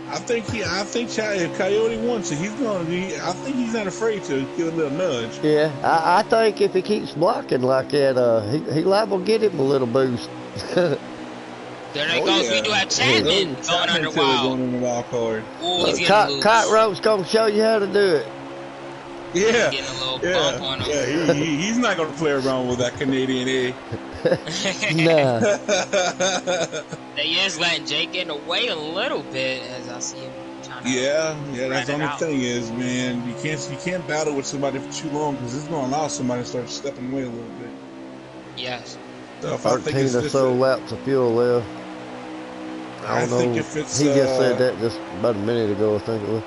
I think if Coyote wants it, he's going to be. I think he's not afraid to give a little nudge. Yeah, I think if he keeps blocking like that, he liable to get him a little boost. There it goes. Yeah. We do have Chapman going under wild. Going in the wild card. Ooh, he's getting loose. Cockroach gonna show you how to do it. Yeah, he's getting a little bump on him. Yeah, he's not gonna play around with that Canadian egg. Nah. They is letting Jake get away a little bit as I see him trying to. Yeah. That's the only thing is, man, you can't battle with somebody for too long because it's gonna allow somebody to start stepping away a little bit. Yes. So 13 or so laps of fuel left. I don't know. If it's, he just said that just about a minute ago, I think it was.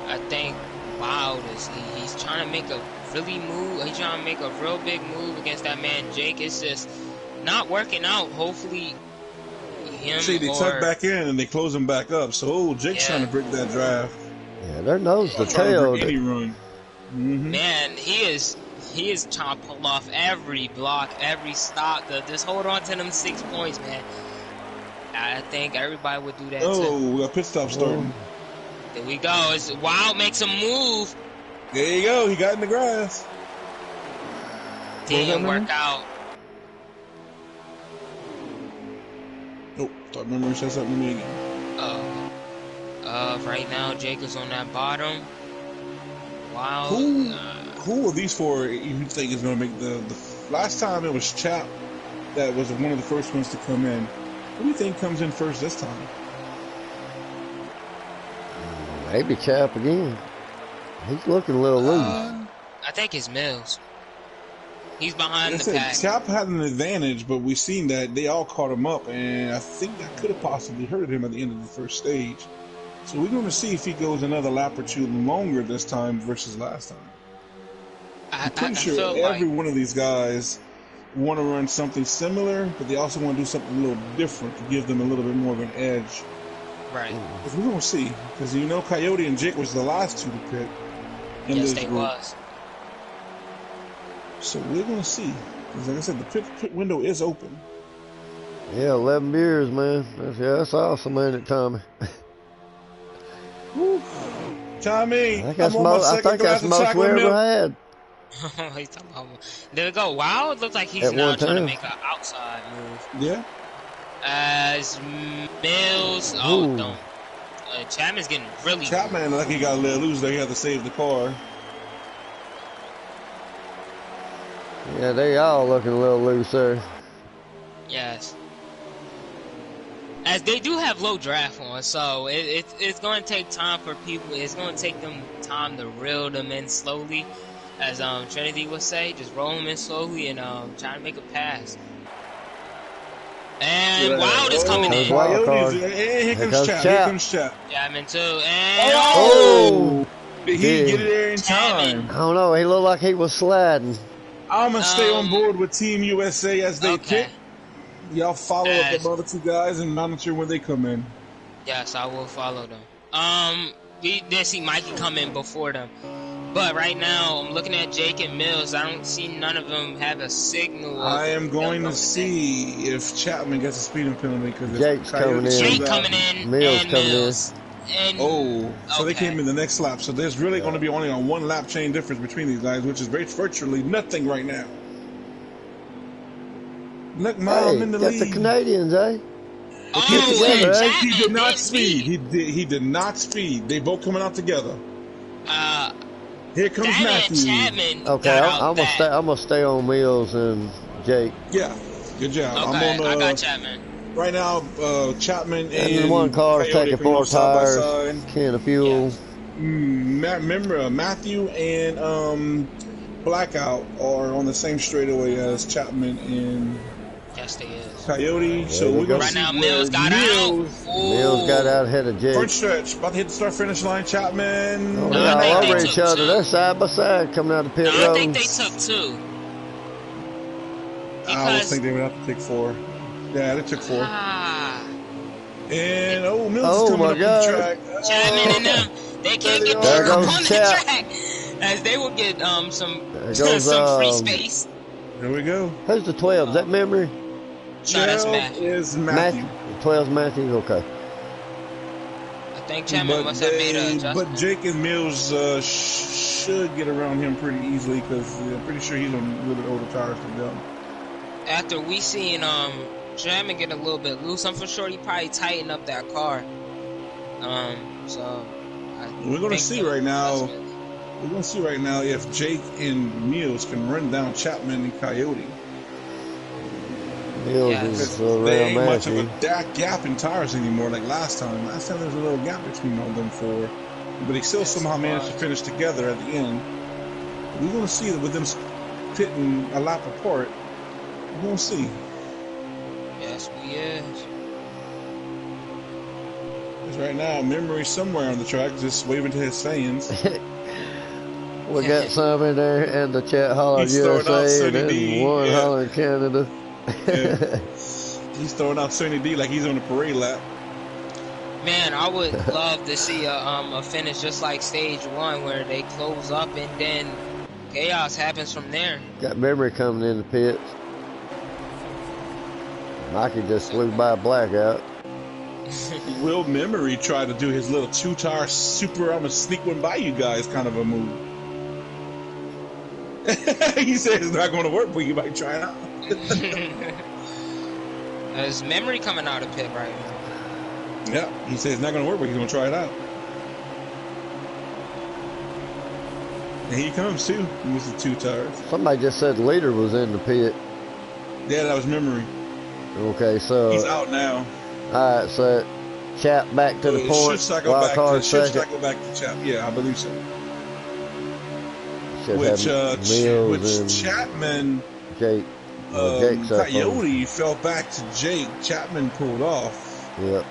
I think Wild he's trying to make a really move. He's trying to make a real big move against that man Jake. It's just not working out. Hopefully, him. See, they tuck back in and they close him back up. So Jake's trying to break that drive. Yeah, their nose to tail. Any run. Mm-hmm. Man, he is trying to pull off every block, every stop. Just hold on to them 6 points, man. I think everybody would do that too. We got pit stop starting. There we go. It's Wild makes a move. There you go. He got in the grass. Didn't work out. Nope. Thought memory said something to me again. Right now, Jake is on that bottom. Wild. Who of these 4 you think is going to make the last time it was Chap that was one of the first ones to come in. Who do you think comes in first this time? Maybe Chap again. He's looking a little loose. I think it's Mills. He's Like behind I the said, pack. Chap had an advantage, but we've seen that they all caught him up, and I think that could have possibly hurted him at the end of the first stage. So we're going to see if he goes another lap or two longer this time versus last time. I'm I pretty sure feel every like one of these guys want to run something similar, but they also want to do something a little different to give them a little bit more of an edge. right. Because we're going to see. Because you know Coyote and Jake was the last two to pit in Yes, this they group. was. So we're going to see. Because like I said, the pit window is open. Yeah, 11 years, man. That's awesome, ain't it, Tommy? Tommy, I think I'm on my I second think glass that's of most we chocolate ever milk. had He's talking about. There we go. Wow, it looks like he's at now one trying to time. make an outside move. Yeah. As Mills, Ooh. don't. Chapman's getting really. Chapman, like he got let loose there. He had to save the car. Yeah, they all looking a little loose there. Yes. As they do have low draft on, so it's going to take time for people. It's going to take them time to reel them in slowly, as Trinity would say, just roll them in slowly and try to make a pass. And Wild is coming Comes in. Wild card. Coyotes, and here comes comes Chap. Chap. Here comes Chap. Chapman too, and Oh! Did he Did- get it there in Chapman. time? I don't know. He looked like he was sliding. I'm going to stay on board with Team USA as they okay. pick. Y'all follow up the other two guys and monitor when they come in. Yes, I will follow them. We did see Mikey come in before them. But right now, I'm looking at Jake and Mills. I don't see none of them have a signal. I am going to see if Chapman gets a speeding penalty because Jake's coming in. Jake coming in Mills and coming in. Mills. And, so they okay. came in the next lap. So there's really going to be only a one lap chain difference between these guys, which is virtually nothing right now. Look, Mom, Hey, I'm in the got lead. the Canadians, eh? Oh, together, and eh? Chapman He did not didn't speed. He did not speed. They both coming out together. Here comes That Matthew. man Chapman Okay, got out I'm back. gonna stay on Mills and Jake. Yeah, good job. Okay, I'm on. I got Chapman. Right now, Chapman And one car's Coyote taking pretty 4 much side by tires, side. can of fuel. Yes. Remember, Matthew and Blackout are on the same straightaway as Chapman and Yes, they is. Coyote. So we're gonna Right see now, where Mills got out. Mills got out ahead of Jake. front stretch, about to hit the start-finish line. Chapman. Oh, No, they I all think over they each took other. 2. They're side by side coming out of pit No, road. I think they took 2. I always think they would have to take 4. Yeah, they took 4. And Mills is coming up God. the track. Chapman and them, they can't get There back up goes on the Chap. track, as they will get some goes, some free space. There we go. Who's the 12? Is that Memory? No, that's 12 Matthew. is Matthew. 12's Matthew? Okay. I think Chapman must have made an adjustment. But Jake and Mills should get around him pretty easily because I'm pretty sure he's on a little bit older tires than them. After we seen Chapman get a little bit loose, I'm for sure he probably tightened up that car. So We're gonna see right now. We're gonna see right now if Jake and Mills can run down Chapman and Coyote. Mills Yes. is There around ain't much of Matthew. a gap in tires anymore like last time. Last time there was a little gap between all them 4, but they still somehow managed to finish together at the end. We're gonna see that with them pitting a lap apart. We're gonna see. Yes, we is. Because right now, Memory somewhere on the track, just waving to his fans. We got some in there and the chat hollering He's throwing out USA and Sonny then D, one yeah. hollering Canada. Yeah. He's throwing out Sonny D like he's on the parade lap. Man, I would love to see a finish just like stage 1 where they close up and then chaos happens from there. Got Memory coming in the pits. Mikey just flew by Blackout. Will Memory try to do his little 2-tire super, I'm gonna sneak one by you guys kind of a move. He said it's not going to work, but you might try it out. There's Memory coming out of pit right now. Yeah, he said it's not going to work, but he's going to try it out. And here he comes too with the 2 tires. Somebody just said leader was in the pit. Yeah, that was Memory. Okay, so He's out now. all right, so Chap back to the It point. should cycle Wild back card to, should second. cycle back to Chap. Yeah, I believe so. should which have Mills and Chapman, Jake. Jake's up Coyote fell back to Jake. Chapman pulled off. Yep.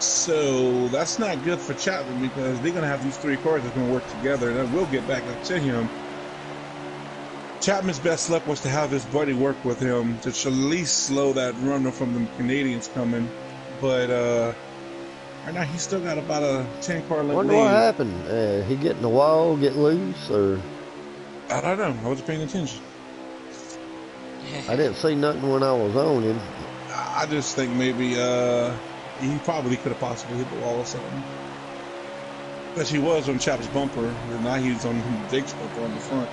So that's not good for Chapman because they're going to have these three cars that's going to work together, and then we'll get back up to him. Chapman's best luck was to have his buddy work with him to at least slow that runner from the Canadians coming. But right now he's still got about a 10-car length lead. Wonder what happened. He get in the wall, get loose, or I don't know. I wasn't paying attention. I didn't see nothing when I was on him. I just think maybe he probably could have possibly hit the wall or something. Because he was on Chap's bumper, and now he's on Jake's bumper on the front.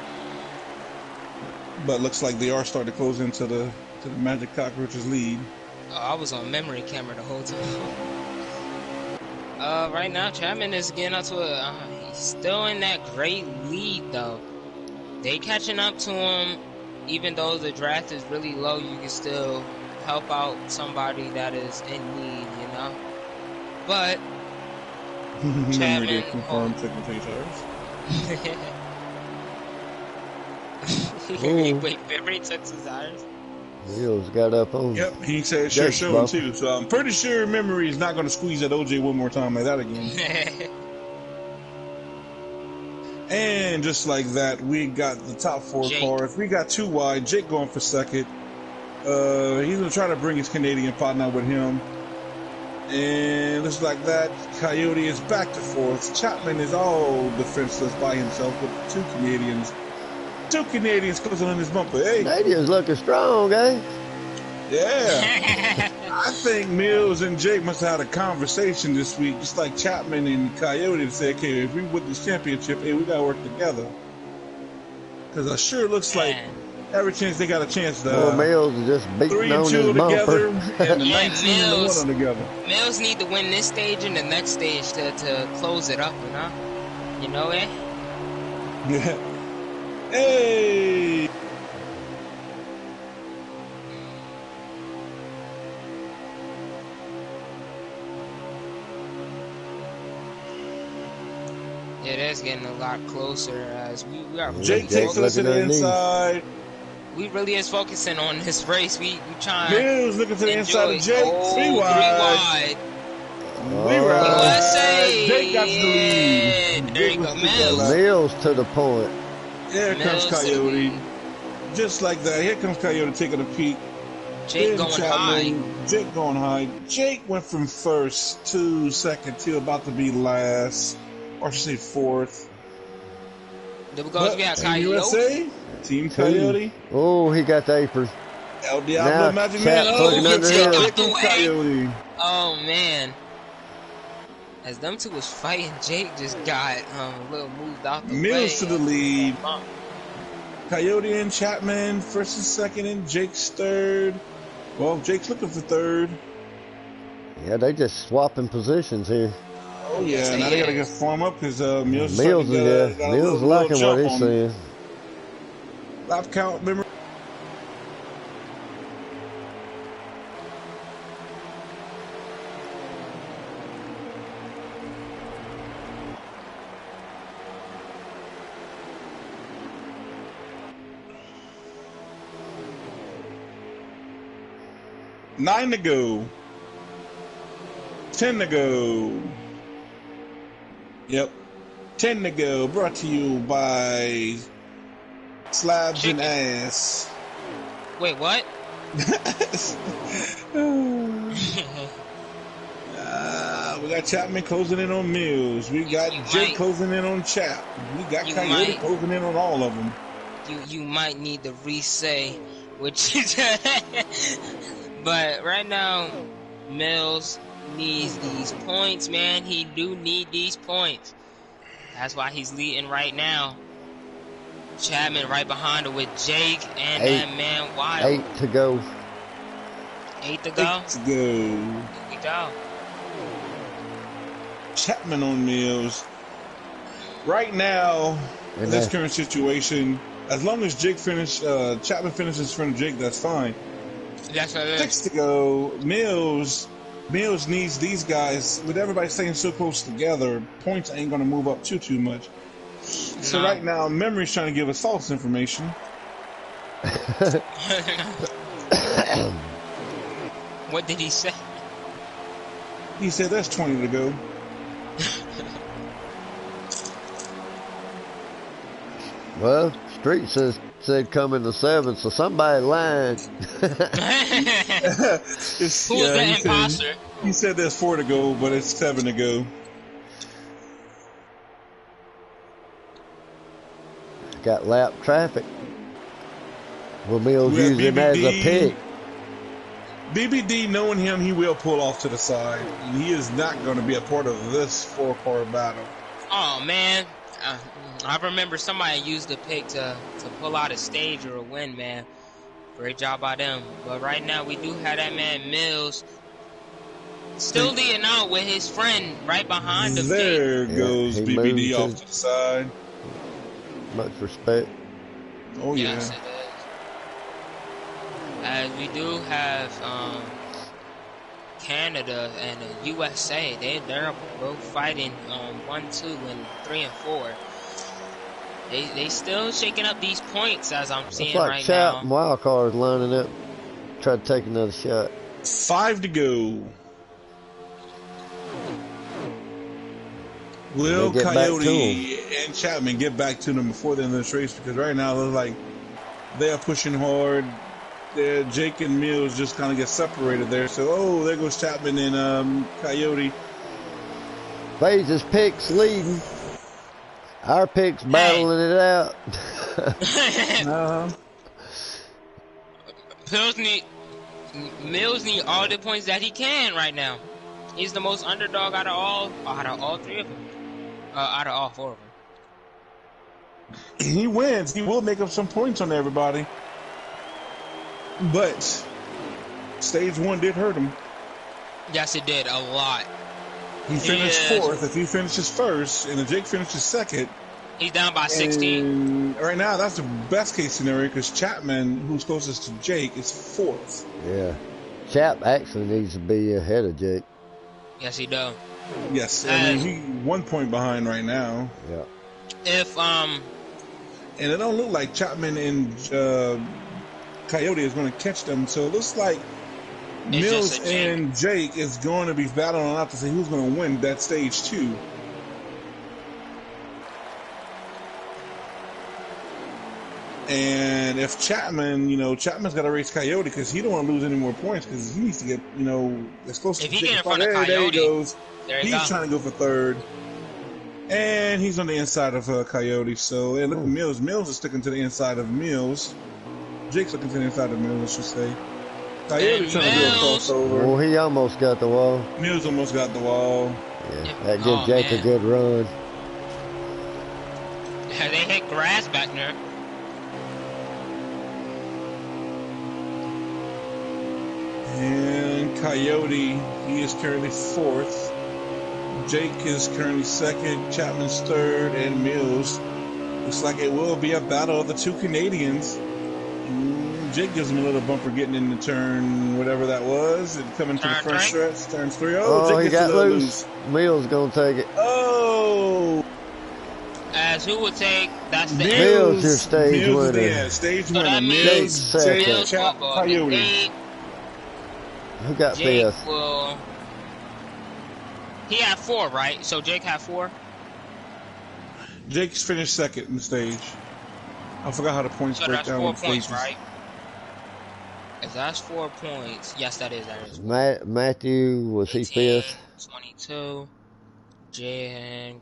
But looks like they are starting to close into the Magic Cockroach's lead. Oh, I was on memory camera the whole time. Right now Chapman is getting up to he's still in that great lead though. They catching up to him. Even though the draft is really low, you can still help out somebody that is in need, you know. But Chapman confirmed technical errors. Wait, February took his irons. Mills got up on. Yep, he said sure showing too. So I'm pretty sure memory is not going to squeeze at OJ one more time like that again. And just like that, we got the top four cars. We got two wide. Jake going for second. He's going to try to bring his Canadian partner with him. And just like that, Coyote is back to fourth. Chapman is all defenseless by himself with two Canadians. Two Canadians closing on his bumper. Hey, Canadians looking strong, eh? Yeah. I think Mills and Jake must have had a conversation this week, just like Chapman and Coyote, to say, okay, if we win this championship, hey, we got to work together. Because it sure looks like every chance they got a chance to. Well, Mills is just beating on his together bumper. and the 19 and the 1 together. Mills need to win this stage and the next stage to close it up, you know? You know it? Yeah. Hey! Yeah, that's getting a lot closer as we are. Jake takes us to the inside. We really is focusing on this race. We trying. Mills looking to the inside of Jake. Oh, three wide. We ride. USA. Jake got the lead. There you go, Mills. Mills to the point. Here comes Coyote. Just like that. Here comes Coyote taking a peek. Jake going high. Jake going high. Jake went from first to second to about to be last. Or I should say fourth. There we go. We got Coyote. USA, Team Coyote. Oh, he got the apron. El Diablo Magic Man. Coyote. Oh, man. As them two was fighting, Jake just got a little moved out the way. Mills to the lead. Coyote and Chapman first and second, and Jake's third. Well, Jake's looking for third. Yeah, they just swapping positions here. Oh yeah, now they gotta get form up because Mills Mills liking what he's saying. Lap count, remember? Nine to go. 10 to go. Yep. 10 to go. Brought to you by Slabs and Ass. Wait, what? We got Chapman closing in on Mills. We got Jake closing in on Chap. We got Coyote closing in on all of them. You might need to re-say which. But right now, Mills needs these points, man. He do need these points. That's why he's leading right now. Chapman right behind her with Jake and that man Wild. 8 to go. 8 to go? 8 to go. Here we go. Chapman on Mills. Right now, in this current situation, as long as Chapman finishes in front of Jake, that's fine. That's what it is. 6 to go. Mills needs these guys. With everybody staying so close together, points ain't going to move up too much. So No. right now, Memory's trying to give us false information. What did he say? He said that's 20 to go. Well, Street said come in the 7th, so somebody lied. Who's the imposter? He said there's 4 to go, but it's 7 to go. Got lap traffic. Well, Mills We have using as a pick. BBD, knowing him, he will pull off to the side. And he is not going to be a part of this 4-car battle. Oh, man. I remember somebody used the pick to pull out a stage or a win, man. Great job by them. But right now, we do have that man Mills still leading out with his friend right behind him. There goes BBD off to the side. Much respect. Oh, yeah. Yes, it is. As we do have Canada and the USA, they're both fighting 1, 2, and 3 and 4. They still shaking up these points as I'm seeing it's like right Chap now. And wild cards lining up. Try to take another shot. 5 to go. Will Coyote and Chapman get back to them before the end of this race? Because right now they're like they are pushing hard. Jake and Mills just kind of get separated there. So there goes Chapman and Coyote. Faze's picks leading. Our picks battling it out. Mills need all the points that he can right now. He's the most underdog out of all 3 of them. Out of all 4 of them. He wins. He will make up some points on everybody. But stage 1 did hurt him. Yes, it did. A lot. He finished 4th. If he finishes 1st and the Jake finishes 2nd, he's down by 16. Right now, that's the best case scenario because Chapman, who's closest to Jake, is 4th. Yeah. Chap actually needs to be ahead of Jake. Yes, he does. Yes, I mean, he's 1 point behind right now. Yeah. And it don't look like Chapman and Coyote is going to catch them, so it looks like Mills and Jake is going to be battling out to see who's going to win that stage 2. And if Chapman, Chapman's got to race Coyote because he don't want to lose any more points because he needs to get, as close to If he get in front of Coyote, there he goes. He's trying to go for 3rd. And he's on the inside of Coyote. So, look at Mills. Mills is sticking to the inside of Mills. Jake's looking to the inside of Mills, I should say. Coyote trying to do a crossover. Well, he almost got the wall. Mills almost got the wall. Yeah, that gives Jake a good run. They hit grass back there. And Coyote, he is currently 4th. Jake is currently 2nd, Chapman's 3rd, and Mills. Looks like it will be a battle of the 2 Canadians. Jake gives him a little bumper getting in the turn, whatever that was, and coming to the front stretch. Turns 3. Jake he got loose. Mills gonna take it. Oh! As who would take? That's the Mills, your stage winner. Yeah, stage winner. That Mills, Jake, Chap, Coyote. Who got Jake 5th? He had 4, right? So Jake had 4? Jake's finished 2nd in the stage. I forgot how the points break down. So that's 4 points, right? If that's 4 points, yes, that is. Matthew, was 18, he 5th? 22. Jay and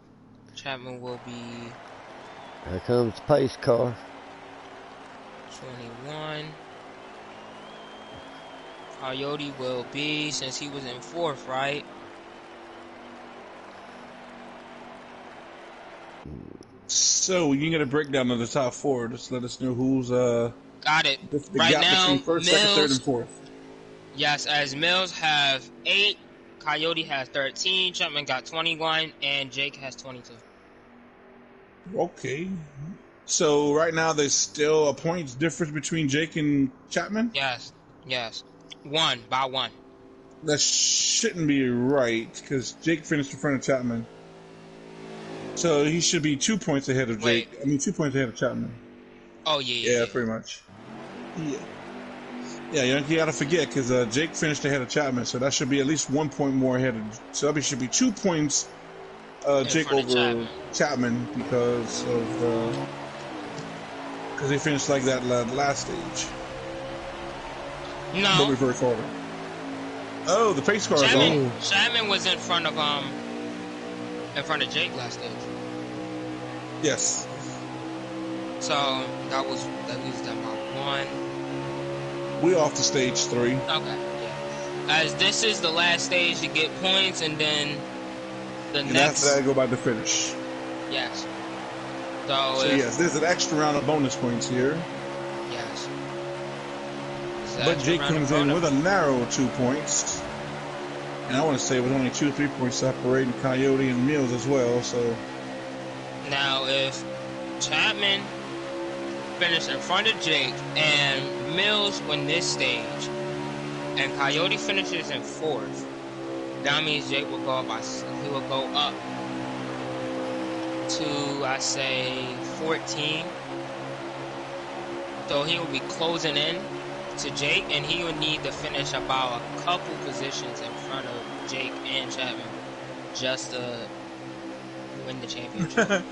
Chapman will be... Here comes the pace car. 21. Coyote will be, since he was in 4th, right? So you can get a breakdown of the top 4. Just let us know who's got it. The right gap now, between 1st, Mills, 2nd, 3rd, and 4th. Yes, as Mills have 8, Coyote has 13, Chapman got 21, and Jake has 22. Okay. So right now there's still a points difference between Jake and Chapman? Yes. 1 by 1. That shouldn't be right, because Jake finished in front of Chapman. So he should be 2 points ahead of Jake. Wait. I mean, 2 points ahead of Chapman. Oh, yeah. Pretty much. Yeah, you gotta forget, because Jake finished ahead of Chapman, so that should be at least 1 point more ahead of. So that should be 2 points, Jake over Chapman because he finished like that last stage. No. The reverse order. Oh, the pace car is on. Chapman was in front of Jake last stage. Yes. So that was done by 1. We off to stage 3. Okay. Yeah. As this is the last stage to get points, and then the next. After that, go by the finish. Yes. So yes, there's an extra round of bonus points here. Yes. But Jake comes in with a narrow 2 points. And I want to say it was only 2 or 3 points separating Coyote and Mills as well. So now, if Chapman finished in front of Jake and Mills win this stage, and Coyote finishes in 4th, that means Jake will go up to, I say, 14. So he will be closing in to Jake, and he would need to finish about a couple positions in front of Jake and Chapman just to win the championship.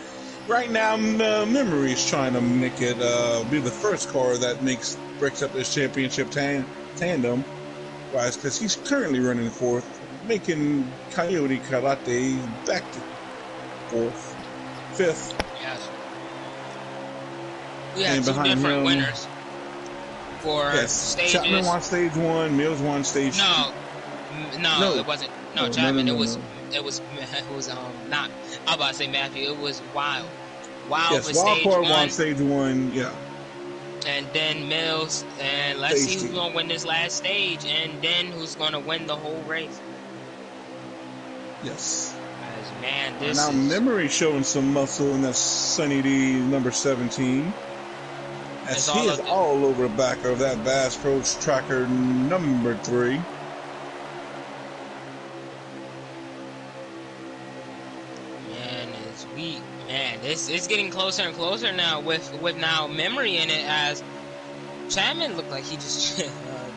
Right now, Memory is trying to make it be the first car that breaks up this championship tandem, right? Because he's currently running 4th, making Coyote Karate back to 4th, 5th. Yes. We have 2 different winners for stages. Chapman won stage 1, Mills won stage 2. No, it wasn't. No, Chapman. It was not. I'm about to say Matthew. It was Wild. Wild was stage 1. Won stage 1. Yeah. And then Mills, and let's see who's gonna win this last stage, and then who's gonna win the whole race. Yes. Man, Memory showing some muscle in that Sunny D number 17. As he is all over the back of that Bass Pro Tracker number 3. Man, it's getting closer and closer now with now Memory in it, as Chapman looked like he just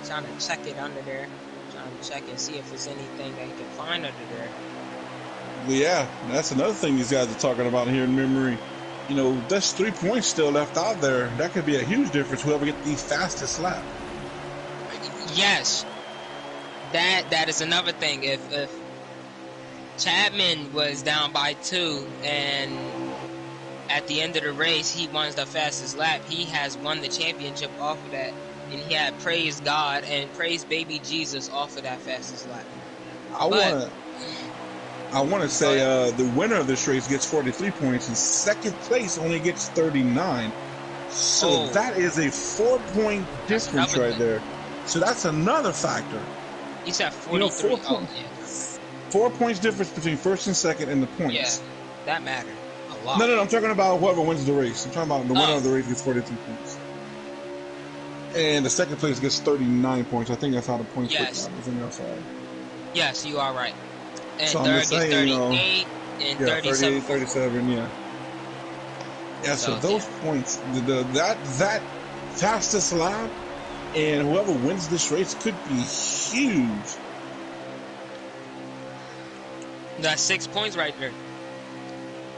trying to check it under there, trying to check and see if there's anything that he can find under there. Well, yeah, that's another thing these guys are talking about here in Memory. You know, that's 3 points still left out there. That could be a huge difference, whoever gets the fastest lap. Yes. That is another thing. If Chapman was down by 2 and at the end of the race he won the fastest lap, he has won the championship off of that, and he had praised God and praised baby Jesus off of that fastest lap. I want to say the winner of this race gets 43 points, and second place only gets 39. So that is a 4-point difference right there. So that's another factor. You said 43. 4 points difference between first and second in the points. Yeah, that matters a lot. No, I'm talking about whoever wins the race. I'm talking about the winner of the race gets 43 points. And the second place gets 39 points. I think that's how the points work out. Yes, you are right. And so third gets 38 and 37. 37, yeah. Yeah, so those points, that fastest lap, and whoever wins this race could be huge. That's 6 points right there.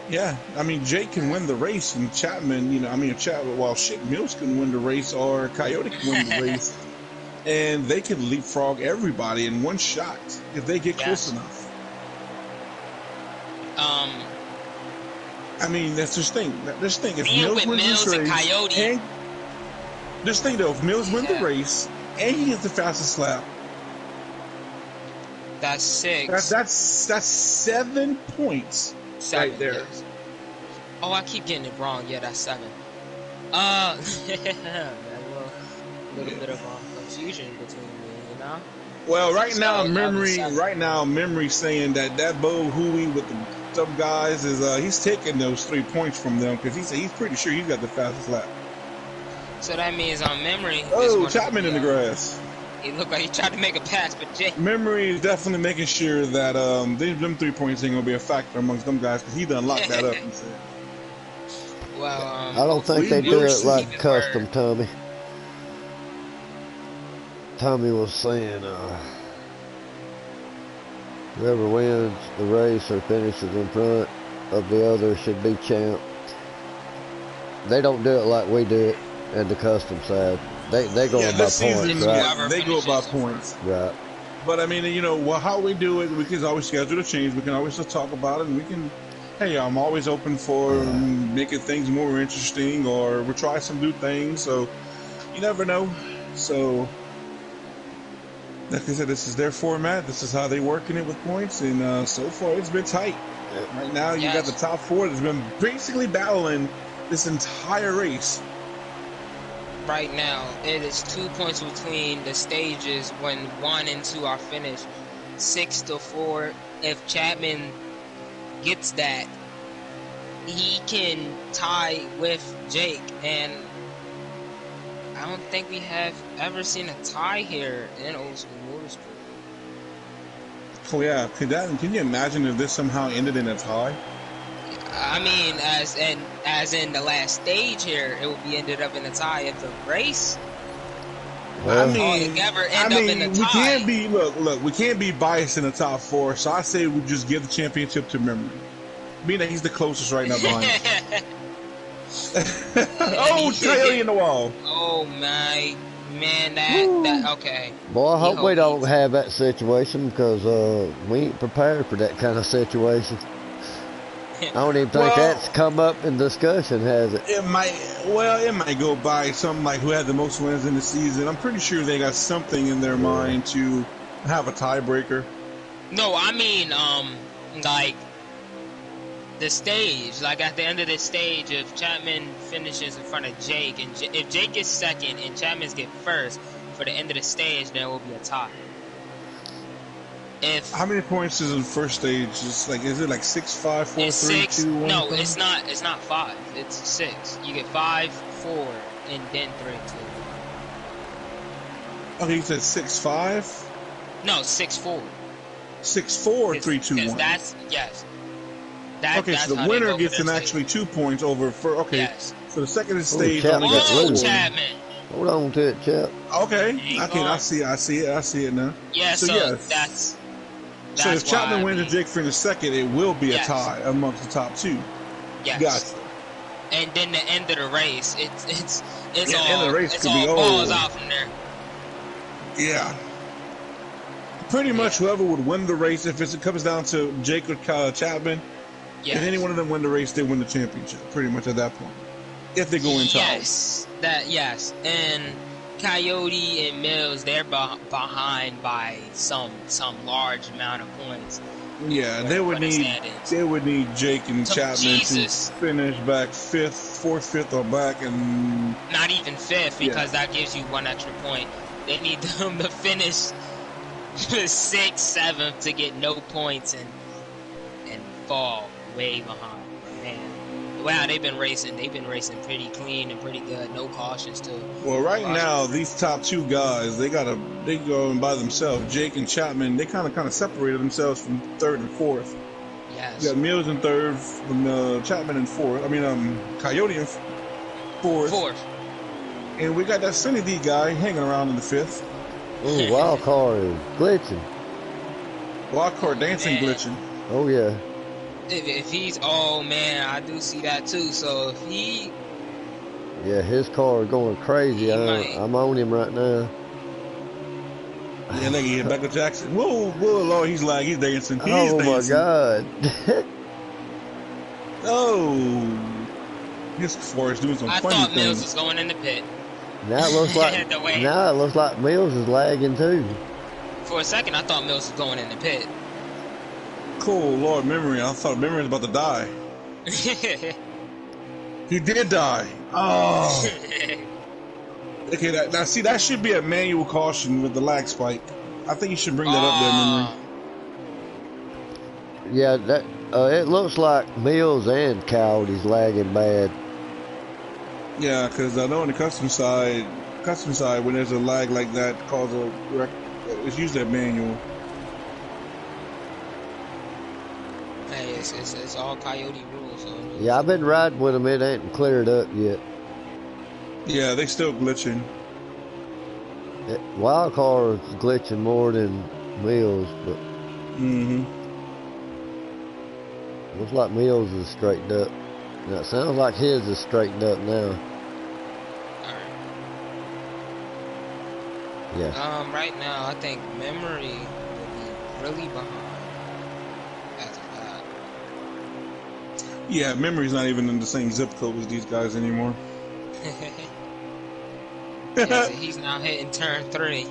Yeah, I mean, Jake can win the race, and Chapman, Mills can win the race, or Coyote can win the race, and they can leapfrog everybody in one shot if they get close enough. I mean, that's just thing. If Mills wins this race, Coyote. Just think though, if Mills wins the race and he gets the fastest lap, that's 6. That's 7 points right there. Yes. Oh, I keep getting it wrong. Yeah, that's 7. A little bit of confusion between me, you know. Well, right now, memory saying that Bo Hui with some guys is he's taking those 3 points from them because he's pretty sure he's got the fastest lap. So that means on Memory. Oh, Chapman in the grass. He looked like he tried to make a pass, but Jake. Memory is definitely making sure that them 3 points ain't gonna be a factor amongst them guys because he done locked that up. He said. Well, I don't think they do it like custom, Tommy. Tommy was saying, whoever wins the race or finishes in front of the other should be champ. They don't do it like we do it in the custom side. They go by points, right? They go by points. Right. But I mean, you know, how we do it, we can always schedule a change. We can always just talk about it, and we can. Hey, I'm always open for making things more interesting, or we'll try some new things. So you never know. So, like I said, this is their format. This is how they working it with points, and so far it's been tight. Right now, you got the top 4 that's been basically battling this entire race. Right now, it is 2 points between the stages when 1 and 2 are finished. 6-4. If Chapman gets that, he can tie with Jake, and I don't think we have ever seen a tie here in Old School Motorsports. Oh yeah, can you imagine if this somehow ended in a tie? I mean, as in the last stage here, it would be ended up in a tie. If the race, I mean, up in a tie. We can't be look. We can't be biased in the top 4. So I say we just give the championship to Memory, being that he's the closest right now behind us. Oh, Coyote in the wall. Oh my man, that okay. Boy, I hope we don't have that situation because we ain't prepared for that kind of situation. I don't even think that's come up in discussion, has it? It might go by something like who had the most wins in the season. I'm pretty sure they got something in their mind to have a tiebreaker. No, I mean, like the stage. Like at the end of the stage, if Chapman finishes in front of Jake, and if Jake gets second and Chapman's get first for the end of the stage, then it will be a tie. How many points is in the first stage? Is it like 6, 5, 4, 3, 2, 1? No, it's not. It's not 5. It's 6. You get 5, 4, and then 3, 2. Okay, you said 6, 5. No, 6, 4. 6, 4, 3, 2, 1. That's okay, so the winner gets an actually 2 points over for. Okay, yes. So the second stage. Chapman. Hold on to it, Chap. Okay, I see it now. Yeah, so yes. So if Chapman wins and Jake finishes second, it will be a tie amongst the top 2. Yes. Gotcha. And then the end of the race, it's all balls out from there. Yeah. Pretty much whoever would win the race, if it comes down to Jake or Chapman, if any one of them win the race, they win the championship. Pretty much at that point, if they go in ties. Yes, and Coyote and Mills, they're behind by some large amount of points. Yeah, they would need Jake and Chapman to finish back 5th, 4th, 5th, or back, and not even 5th because that gives you 1 extra point. They need them to finish 6th, 7th to get no points and fall way behind. Man, wow, they've been racing pretty clean and pretty good. No cautions too. Well, right now these top 2 guys, they go by themselves. Jake and Chapman, they kind of separated themselves from 3rd and 4th. Yes. You got Mills in 3rd, and Chapman in 4th. I mean, Coyote in 4th. And we got that Sunny D guy hanging around in the 5th. Oh, wild card is glitching. Wild card dancing glitching. Oh yeah. If he's, oh man, I do see that too. So if he, yeah, his car is going crazy. I'm on him right now. Yeah, look at Michael Jackson. Whoa, Lord, he's dancing. He's dancing. My God. Oh, his car is doing some funny things. I thought Mills was going in the pit. Now it looks like Mills is lagging too. For a second, I thought Mills was going in the pit. Cool, Lord Memory. I thought Memory was about to die. He did die. Oh. Okay, now see, that should be a manual caution with the lag spike. I think you should bring that up there, Memory. Yeah, that it looks like Mills and Coyote's lagging bad. Yeah, because I know on the custom side, custom side, when there's a lag like that, cause a wreck. It's usually a manual. Hey, it's all Coyote rules. So Yeah, I've been riding with them. It ain't cleared up yet. Yeah, they still glitching. Wild car is glitching more than Mills, but looks like Mills is straightened up. Now, it sounds like his is straightened up now. Alright. Yeah. Right now, I think Memory will be really behind. That's bad. Yeah, memory's not even in the same zip code as these guys anymore. Yeah, so he's now hitting turn 3.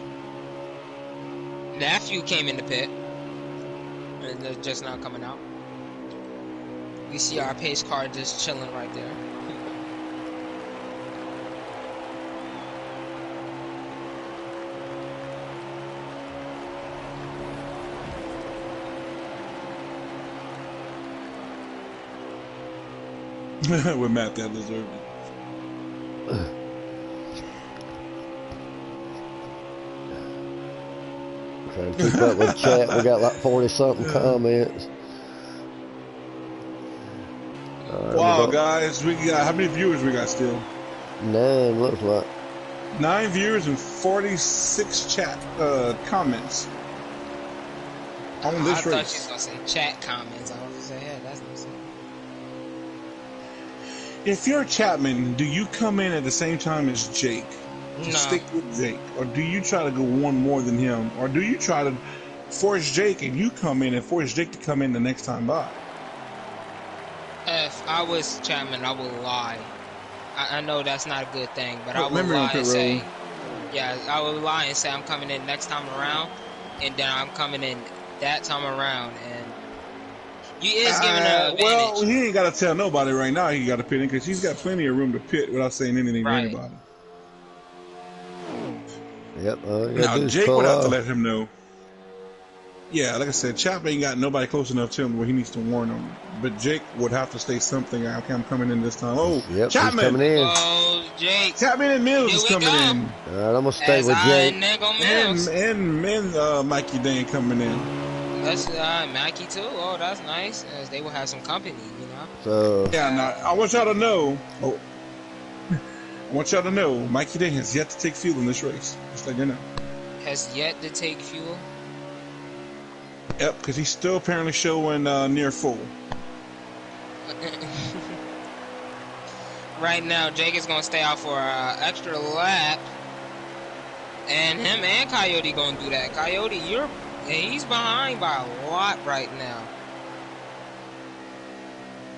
Nephew came in the pit, and they're just now coming out. We see our pace car just chilling right there. With Matt, that deserved it. Trying to keep up with chat. We got like 40-something comments. Wow, guys, we got how many viewers we got still? 9 looks like. 9 viewers and 46 chat comments on this I thought you race. was gonna say chat comments. I was gonna say, yeah, that's nice. If you're a Chapman, do you come in at the same time as Jake? To stick with Jake, or do you try to go one more than him, or do you try to force Jake and you come in and force Jake to come in the next time by? If I was Chapman, I would lie. I know that's not a good thing, but I would Memory on lie pit and road. say, yeah, I would lie and say I'm coming in next time around, and then I'm coming in that time around, and you is giving an advantage. Well, he ain't got to tell nobody right now he got to pit in because he's got plenty of room to pit without saying anything to anybody. Yep. Now Jake would have to let him know. Yeah, like I said, Chap ain't got nobody close enough to him where he needs to warn him. But Jake would have to say something. Okay, I'm coming in this time. Oh, yep, Chapman! He's coming in. Oh, Jake. Chapman and Mills is coming in. All right, I'm gonna stay with Jake. And Mikey Dane coming in. That's Mikey too. Oh, that's nice. As they will have some company, you know. So yeah, now I want y'all to know. Oh, I want y'all to know, Mikey Dane has yet to take fuel in this race. Just like you know. Has yet to take fuel. Yep, because he's still apparently showing near full. Right now, Jake is gonna stay out for an extra lap, and him and Coyote gonna do that. Coyote, he's behind by a lot right now.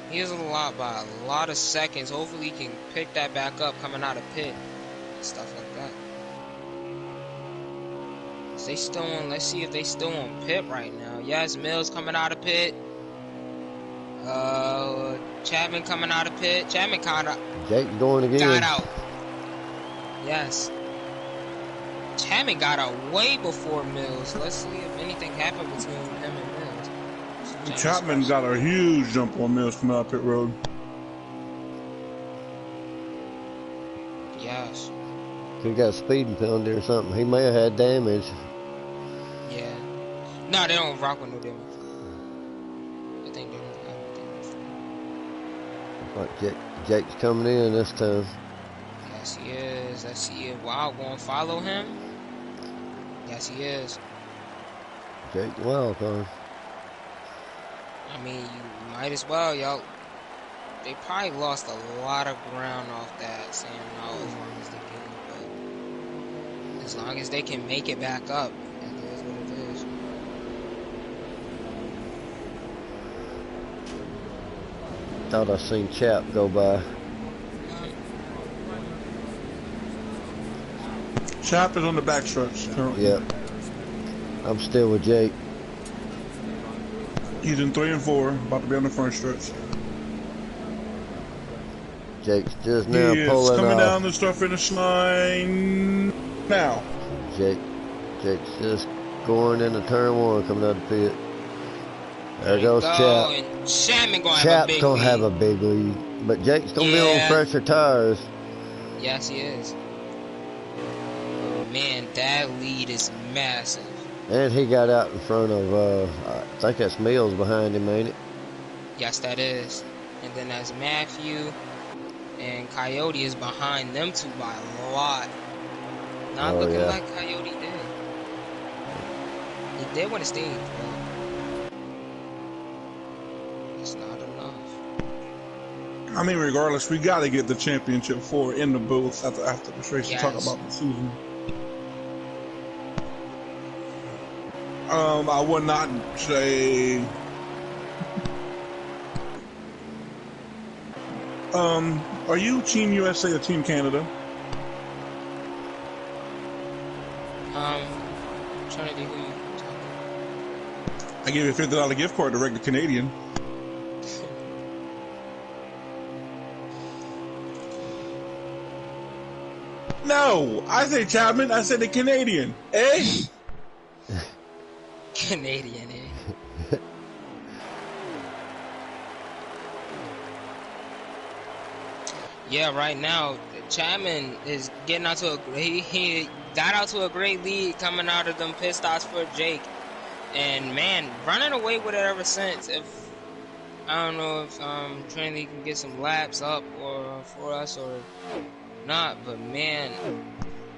He is by a lot of seconds. Hopefully, he can pick that back up coming out of pit, stuff like that. Let's see if they still on pit right now. Yes, Mills coming out of pit. Chapman coming out of pit. Chapman Jake going again. got out. Yes. Chapman got out way before Mills. Let's see if anything happened between him and Mills. Chapman got a huge jump on Mills coming out pit road. Yes. He got a speeding penalty or something. He may have had damage. Yeah. No, they don't rock with no damage. I think they don't have damage. Like Jake's coming in this time. Yes, he is. Let's see if Wild gonna follow him. Yes, he is. Jake the wild card. I mean, you might as well, y'all. They probably lost a lot of ground off that, saying no as long as they can. But as long as they can make it back up, it is what it is. Thought I seen Chap go by. Chap is on the back stretch currently. Yep. I'm still with Jake. He's in 3 and 4, about to be on the front stretch. Jake's just now He is pulling coming off. down the start finish line now. Jake's just going into turn 1, coming out of the pit. There goes Chap. And Chapman gonna Chap's have a big gonna lead. have a big lead, but Jake's gonna be on fresher tires. Yes, he is. man, that lead is massive. And he got out in front of, I think that's Mills behind him, ain't it? Yes, that is. And then that's Matthew. And Coyote is behind them two by a lot. Not looking like Coyote did. He did win a stage, but it's not enough. I mean, regardless, we got to get the championship 4 in the booth after this race to talk about the season. I would not say. Are you Team USA or Team Canada? I'm trying to think who you talking. I gave you a $50 gift card to regular Canadian. No, I say Chapman. I said the Canadian. Eh? Canadian, eh? Yeah, right now Chapman is getting out to he got out to a great lead coming out of them pit stops for Jake, and man, running away with it ever since. If I don't know if Trinity can get some laps up or for us or not, but man,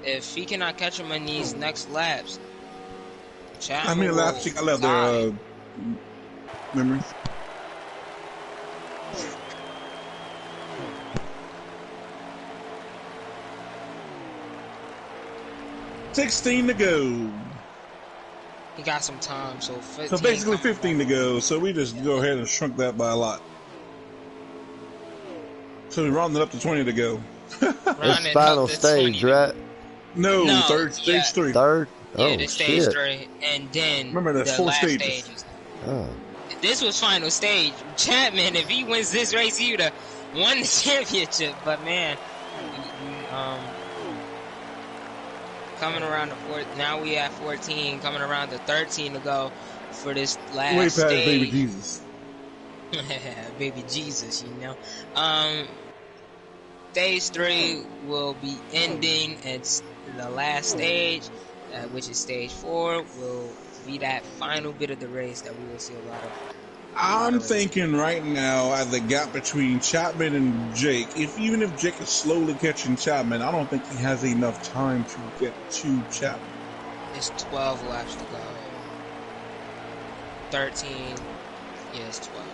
if he cannot catch him in these next laps, Chapman. How many laps you got left there, Memory? $16 to go. He got some time, so 15. So basically 15 to go. So we just go ahead and shrunk that by a lot. So we rounded up to 20 to go. It's final stage, right? No, stage 3. Third? Yeah, the stage 3, and then remember that's the 4 last stages. stages. Oh. This was final stage. Chapman, if he wins this race, he would have won the championship. But man, coming around the 4th, now we at 14, coming around to 13 to go for this last way past stage. Baby Jesus. Baby Jesus, you know. Stage 3 will be ending. It's the last stage, which is stage 4, will be that final bit of the race that we will see a lot of. I'm thinking right now at the gap between Chapman and Jake, even if Jake is slowly catching Chapman, I don't think he has enough time to get to Chapman. It's 12 laps to go. 13, yes, 12.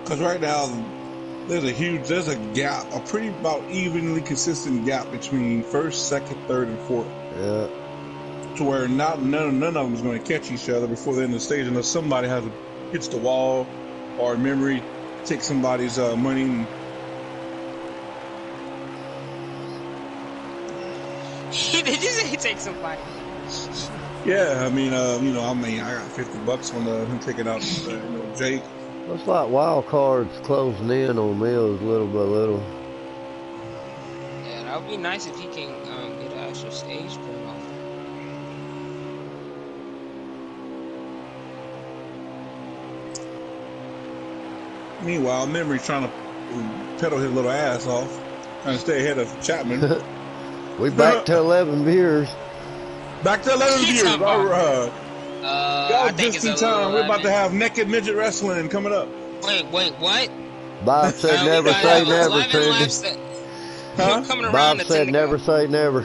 Because right now, there's a gap, a pretty about evenly consistent gap between first, second, third, and fourth. Yeah. To where none of them is going to catch each other before the end of the stage unless somebody hits the wall or Memory takes somebody's money. Did you say take somebody? Yeah, I mean, I got $50 on him taking out Jake. Looks like wild cards closing in on Mills little by little. Yeah, that would be nice if he can get an extra stage point off. Meanwhile, Memory's trying to pedal his little ass off, trying to stay ahead of Chapman. We back to 11 beers. Back to 11 beers. All right. I think it's time. We're about to have naked midget wrestling coming up. Wait, what? Bob said never say never, Trinity. Huh? Bob said never say never.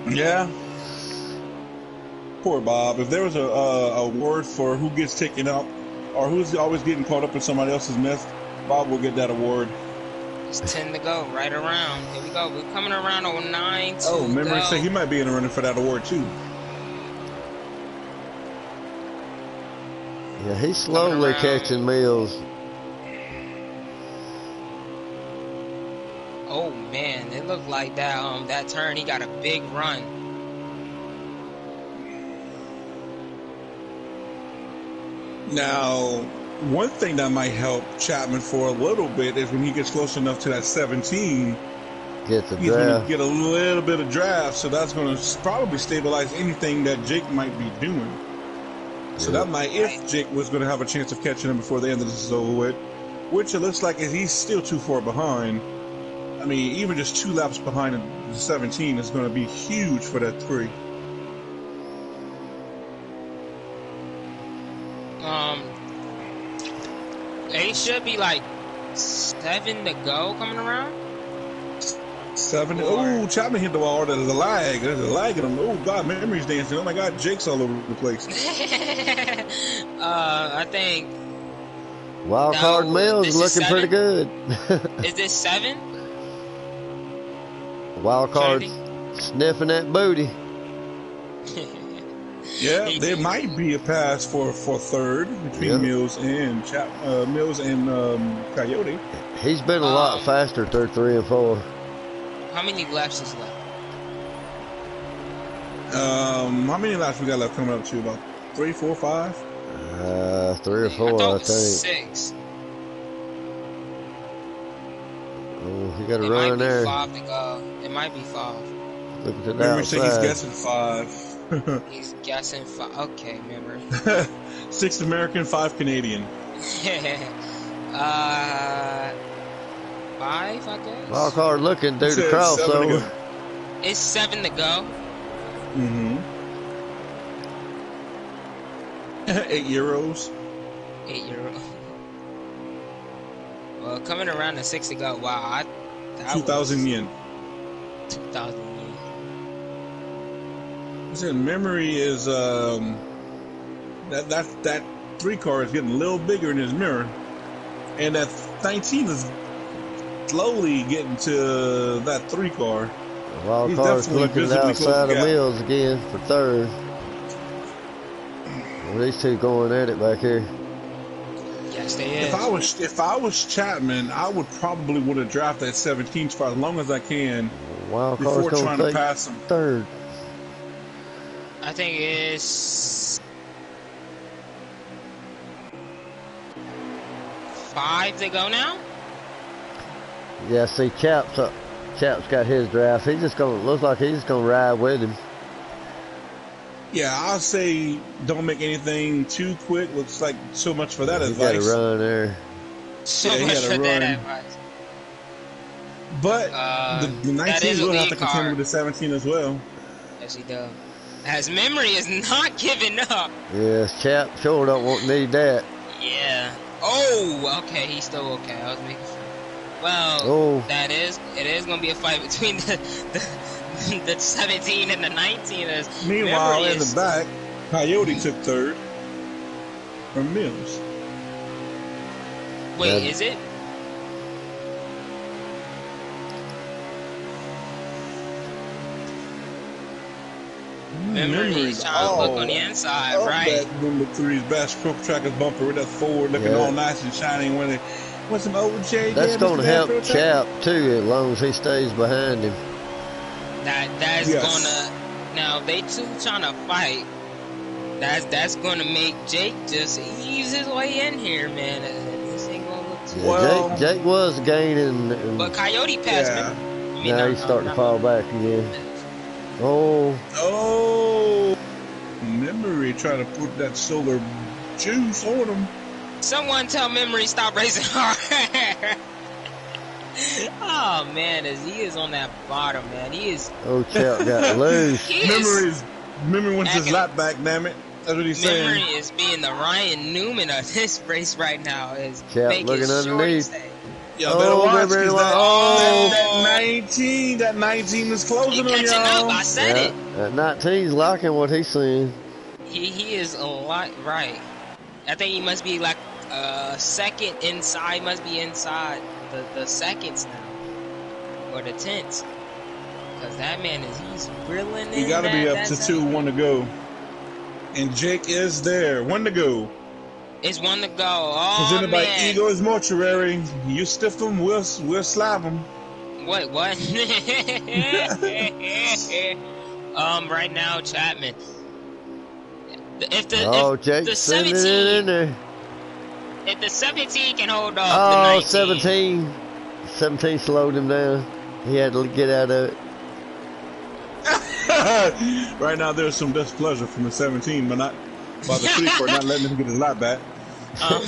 Yeah. Poor Bob. If there was a award for who gets taken out or who's always getting caught up in somebody else's mess, Bob will get that award. It's 10 to go, right around. Here we go. We're coming around on 9 to Oh, Memory said he might be in the running for that award too. Yeah, he's slowly catching Mills. Oh man, it looked like that turn. He got a big run. Now, one thing that might help Chapman for a little bit is when he gets close enough to that 17, he's going to get a little bit of draft, so that's going to probably stabilize anything that Jake might be doing. So that might, if Jake was going to have a chance of catching him before the end of this is over with, which it looks like he's still too far behind, I mean, even just 2 laps behind the 17 is going to be huge for that 3. It should be like 7 to go coming around. 7. Oh, Chapman hit the wall. There's a lag. There's a lag in him. Oh, God, memory's dancing. Oh, my God, Jake's all over the place. I think Wild card Mills is looking pretty good. Is this 7? Wild card sniffing that booty. Yeah, there might be a pass for 3rd between Mills and Coyote. He's been a lot faster through 3 and 4. How many laps is left? How many laps we got left coming up to? About 3, 4, 5? 3 or 4, I think. 6. Oh, he got a run there. It might be 5 to go. It might be 5. Look at that. Memory said he's guessing 5. He's guessing 5. Okay, memory. 6 American, 5 Canadian. 5, I guess. Wild card looking, do the crossover. It's 7 to go. 8 euros. 8 euros. Well, coming around to 6 to go. Wow, 2,000 yen. 2,000 yen. Listen, memory is that 3 car is getting a little bigger in his mirror, and that 19 is slowly getting to that 3 car. Wild card's looking outside of Mills again for 3rd. Well, these two going at it back here. Yes, they is. If I was Chapman, I would probably would have drafted that 17 for as long as I can before trying to pass him. 3rd. I think it's 5 to go now. Yeah, see, Chap's got his draft. He's just gonna looks like he's just gonna ride with him. Yeah, I'll say don't make anything too quick. Looks like so much for that advice. He got to run there. So much for that advice. But the 19 will have to contend with the 17 as well. Yes, he does. As memory is not giving up. Yes, Chap sure don't need that. Yeah. Oh, okay. He's still okay. I was making sure. Well, it is going to be a fight between the 17 and the 19. Meanwhile, in the back, Coyote took 3rd from Mills. Wait, is it? Memory's trying to look on the inside, right? That number 3's best stroke tracker's bumper with that forward looking all nice and shining with some OJ. That's going to help Chap too, as long as he stays behind him. That's gonna. Now they two trying to fight. That's gonna make Jake just ease his way in here, man. This ain't gonna look too well. Jake was gaining, but Coyote passed me. Now he's starting to fall back again. Oh, Memory trying to put that solar juice on him. Someone tell Memory stop racing hard. Oh man, as he is on that bottom, man, he is. Oh, Chap got loose. Memory wants his lap back. Damn it, that's what he's saying. Memory is being the Ryan Newman of this race right now. Is Chap looking underneath. Y'all better watch, that 19 is closing on y'all. I said it. That 19's liking what he's seeing. He is a lot right. I think he must be like second inside. Must be inside the seconds now, or the tenths. Because that man he's grilling. He got to be up to 2-1 to go, and Jake is there. 1 to go. It's 1 to go. Oh, presented by Ego's Mortuary. You stiff them, we'll slap them. What? Right now, Chapman. If the 17 if the 17 can hold off the 19. 17 slowed him down. He had to get out of it. Right now, there's some displeasure from the 17, but not by the 3 for not letting him get his lap back. Now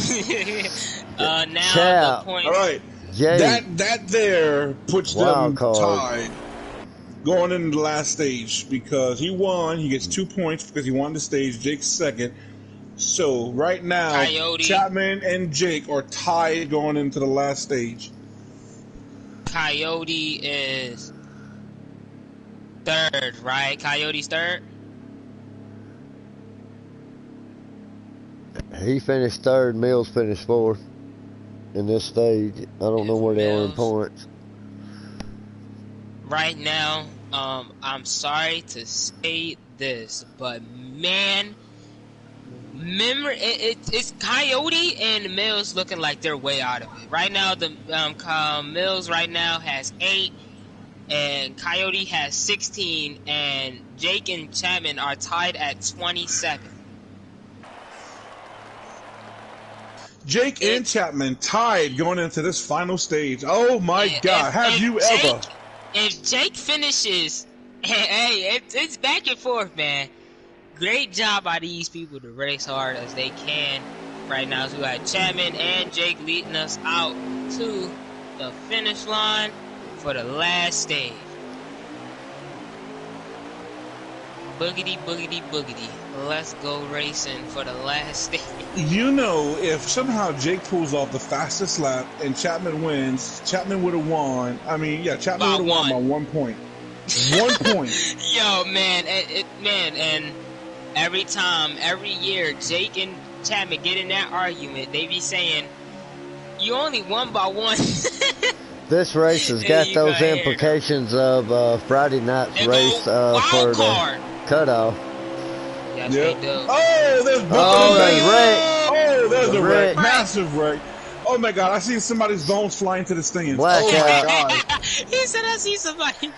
Chap. the point. All right. Jake, That there puts wild them card. tied going into the last stage because he won. He gets 2 points because he won the stage. Jake's second. So right now, Coyote. Chapman and Jake are tied going into the last stage. Coyote is third, right? Coyote's third. He finished third. Mills finished fourth in this stage. I don't know where they are in points. Right now, I'm sorry to say this, but man, remember it's Coyote and Mills looking like they're way out of it right now. The Mills right now has 8, and Coyote has 16, and Jake and Chapman are tied at 27. Jake and Chapman tied going into this final stage. Oh my God! Have you ever? If Jake finishes, hey, it's back and forth, man. Great job by these people to race hard as they can right now. So we got Chapman and Jake leading us out to the finish line for the last stage. Boogity, boogity, boogity. Let's go racing for the last stage. You know, if somehow Jake pulls off the fastest lap and Chapman wins, Chapman would have won. I mean, yeah, Chapman would have won by 1 point. 1 point. Yo, man, and every year, Jake and Chapman get in that argument. They be saying, "You only won by 1." This race has got those implications of Friday night's race for the cutoff. Yes, they do. Oh, there's there's a wreck. Massive wreck. Oh my God, I see somebody's bones flying to the stands. Blackout. Oh my God. He said I see somebody.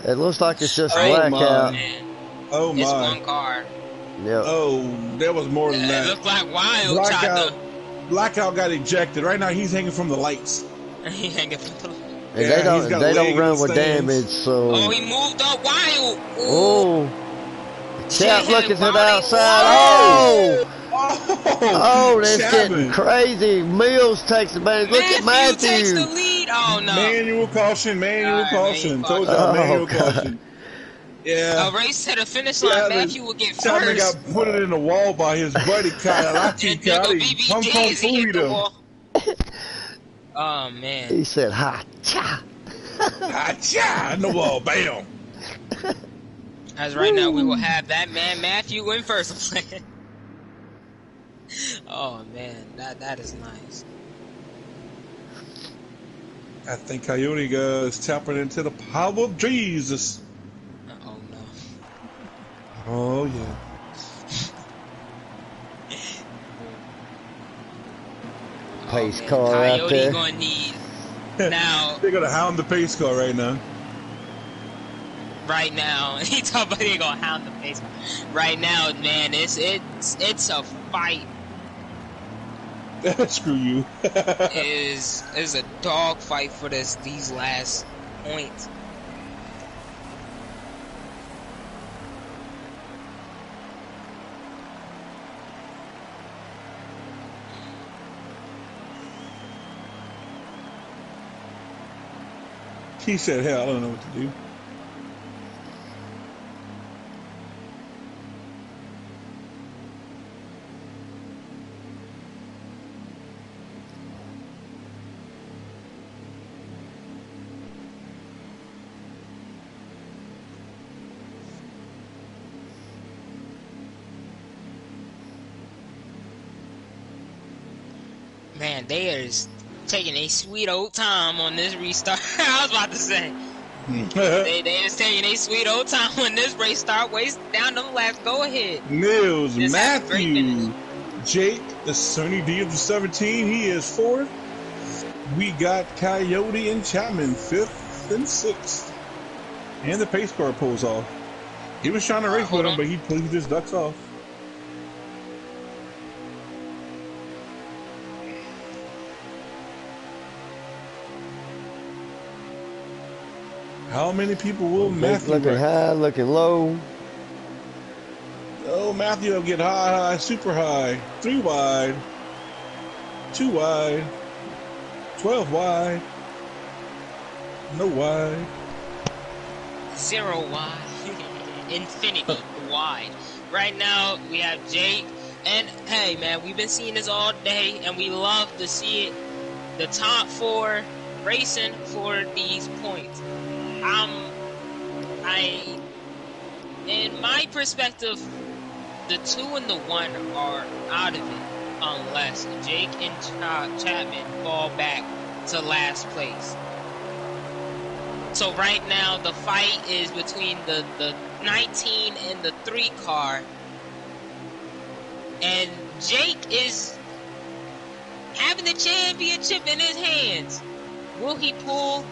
It looks like it's just blackout. Oh my. It's one car. Yep. Oh, there was more than that. It looked like Wild Blackout got ejected. Right now he's hanging from the lights. He hanging from the lights. And they don't run with damage, so. Oh, he moved up Wild. Oh. Chap looking to the outside. Oh! Oh, that's getting crazy. Mills takes advantage. Look at Matthew. Takes the lead. Oh, no. Manual caution. Told y'all, manual caution. Yeah. A race to the finish line. Matthew will get Chapman first. got put it in the wall by his buddy Kyle. Kung Fu him. Oh, man. He said, ha cha. Ha cha in the wall. Bam. As right now, we will have that man Matthew in first place. Oh man, that is nice. I think Coyote is tapping into the power of Jesus. Oh no. Oh yeah. Pace car out there. Gonna need now. They're gonna hound the pace car right now. Right now, he talking about they gonna hound the pace. Right now, man, it's a fight. Screw you. is a dog fight for these last points. He said, hell, I don't know what to do. Man, they are taking a sweet old time on this restart. I was about to say. they is taking a sweet old time on this race start. Waste down them laps. Go ahead. Mills, Matthew, Jake, the Sunny D of the 17. He is fourth. We got Coyote and Chapman 5th and 6th. And the pace car pulls off. He was trying to race with him, but he just ducks off. How many people will Matthew looking high, looking low? Oh, Matthew will get high, super high. 3 wide. 2 wide. 12 wide. No wide. 0 wide. Infinity wide. Right now, we have Jake. And, hey, man, we've been seeing this all day, and we love to see it. The top 4 racing for these points. In my perspective, the 2 and the 1 are out of it unless Jake and Chapman fall back to last place. So right now the fight is between the 19 and the 3 car, and Jake is having the championship in his hands. Will he pull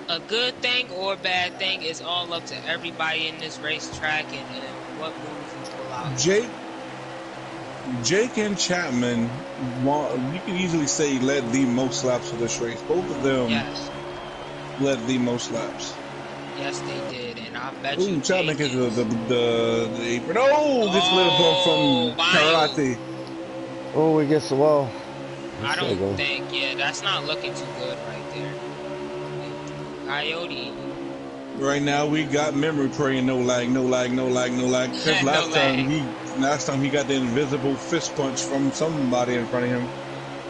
a good thing or a bad thing? Is all up to everybody in this racetrack and what move he pull out. Jake and Chapman, you can easily say, led the most laps of this race. Both of them led the most laps. Yes, they did, and I bet you. Chapman gets the apron. Oh, gets lit up from karate. Oh, he gets the wall. I don't think, that's not looking too good right there. Coyote. Right now we got memory praying, no lag. Because last time he got the invisible fist punch from somebody in front of him.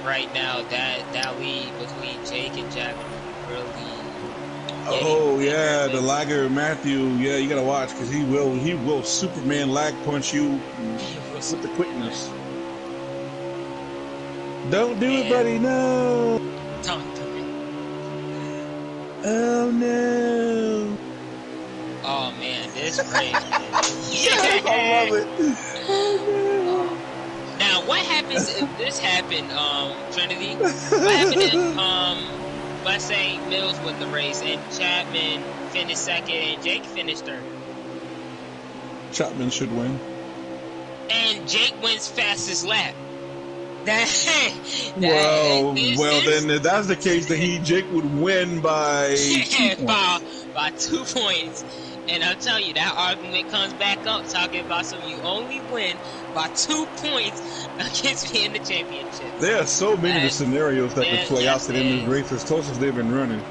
Right now, that lead between Jake and Chapman really. The lagger Matthew. Yeah, you gotta watch because he will Superman lag punch you with the quickness. Don't do it, buddy. No. Don't do it. Oh no. Oh man, this race. I love it. Oh, no. Now, what happens if this happened, Trinity? What happened if, let's say Mills won the race and Chapman finished second and Jake finished third? Chapman should win. And Jake wins fastest lap. Then if that's the case, then Jake would win by 2 points. by 2 points. And I'll tell you, that argument comes back up talking about you only win by 2 points against me in the championship. There are so many scenarios that could play out in this race as close as they've been running.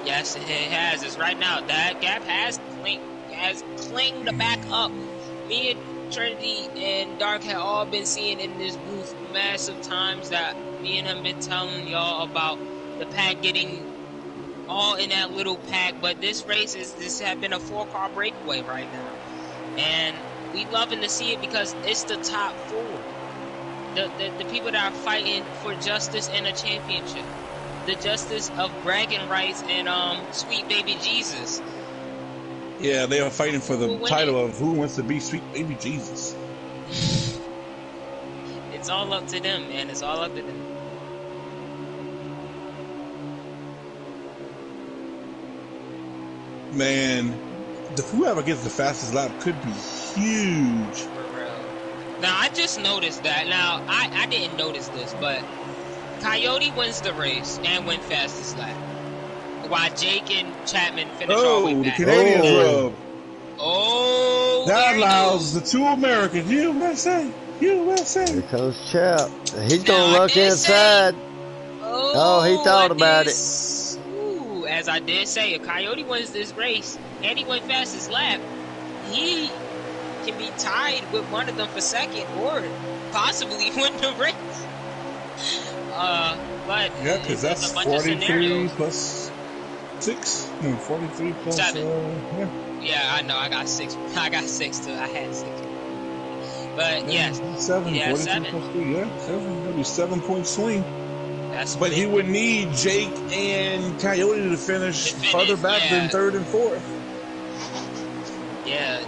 Yes, it has. It's right now. That gap has clinged back up. Me and Trinity and Dark have all been seeing in this booth massive times that me and him been telling y'all about the pack getting all in that little pack, but this race has been a 4-car breakaway right now, and we loving to see it because it's the top 4, the people that are fighting for justice and a championship, the justice of bragging rights and sweet baby Jesus. Yeah, they are fighting for the title of who wants to be sweet baby Jesus. It's all up to them, man. It's all up to them. Man, whoever gets the fastest lap could be huge. For real. Now, I just noticed that. Now, I didn't notice this, but Coyote wins the race and wins fastest lap, while Jake and Chapman finish all the way back. The Canadians rub. That allows the 2 Americans. USA. Here comes Chap. He's going to look inside. He thought about it. As I did say, if Coyote wins this race and he wins fastest lap, he can be tied with one of them for second or possibly win the race. But yeah, because that's 43 plus 6. No, 43 plus 7. Yeah, I know. I got 6. I got 6 too. I had 6. But yes, 7. Yeah, 7. Plus 3. Yeah, 7. That'd be 7-point swing. But he would need Jake and Coyote to finish further back than 3rd and 4th. Yeah,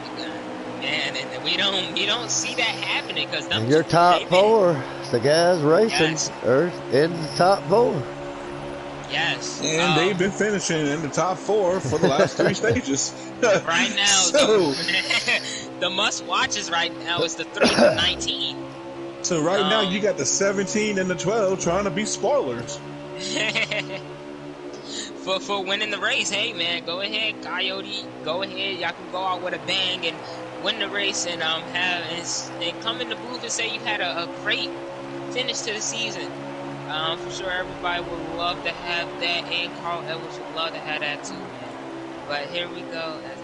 man, and we don't see that happening because your top 4, the guys racing are in the top 4. Yes, and they've been finishing in the top 4 for the last 3 stages. Right now, the must watches right now is the 3 to 19. So right now you got the 17 and the 12 trying to be spoilers. for winning the race. Hey man, go ahead, Coyote. Go ahead. Y'all can go out with a bang and win the race and and come in the booth and say you had a great finish to the season. For sure, everybody would love to have that, and Carl Edwards would love to have that too, man. But here we go. That's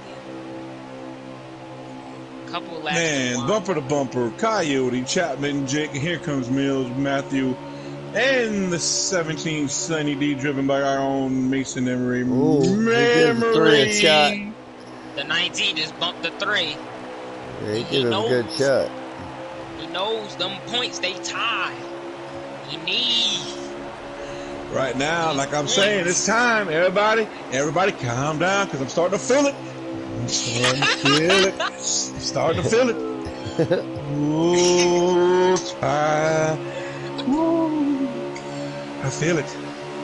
the couple laps. Man, bumper to bumper, Coyote, Chapman, Jake, and here comes Mills, Matthew, and the 17 Sunny D, driven by our own Mason Emery. Ooh, Memory. The 19 just bumped the 3. Yeah, he gave him a good shot. He knows them points they tie. He needs. Right now, like I'm saying, it's time. Everybody calm down, because I'm starting to feel it. Starting to feel it. Ooh, time. Ooh. I feel it.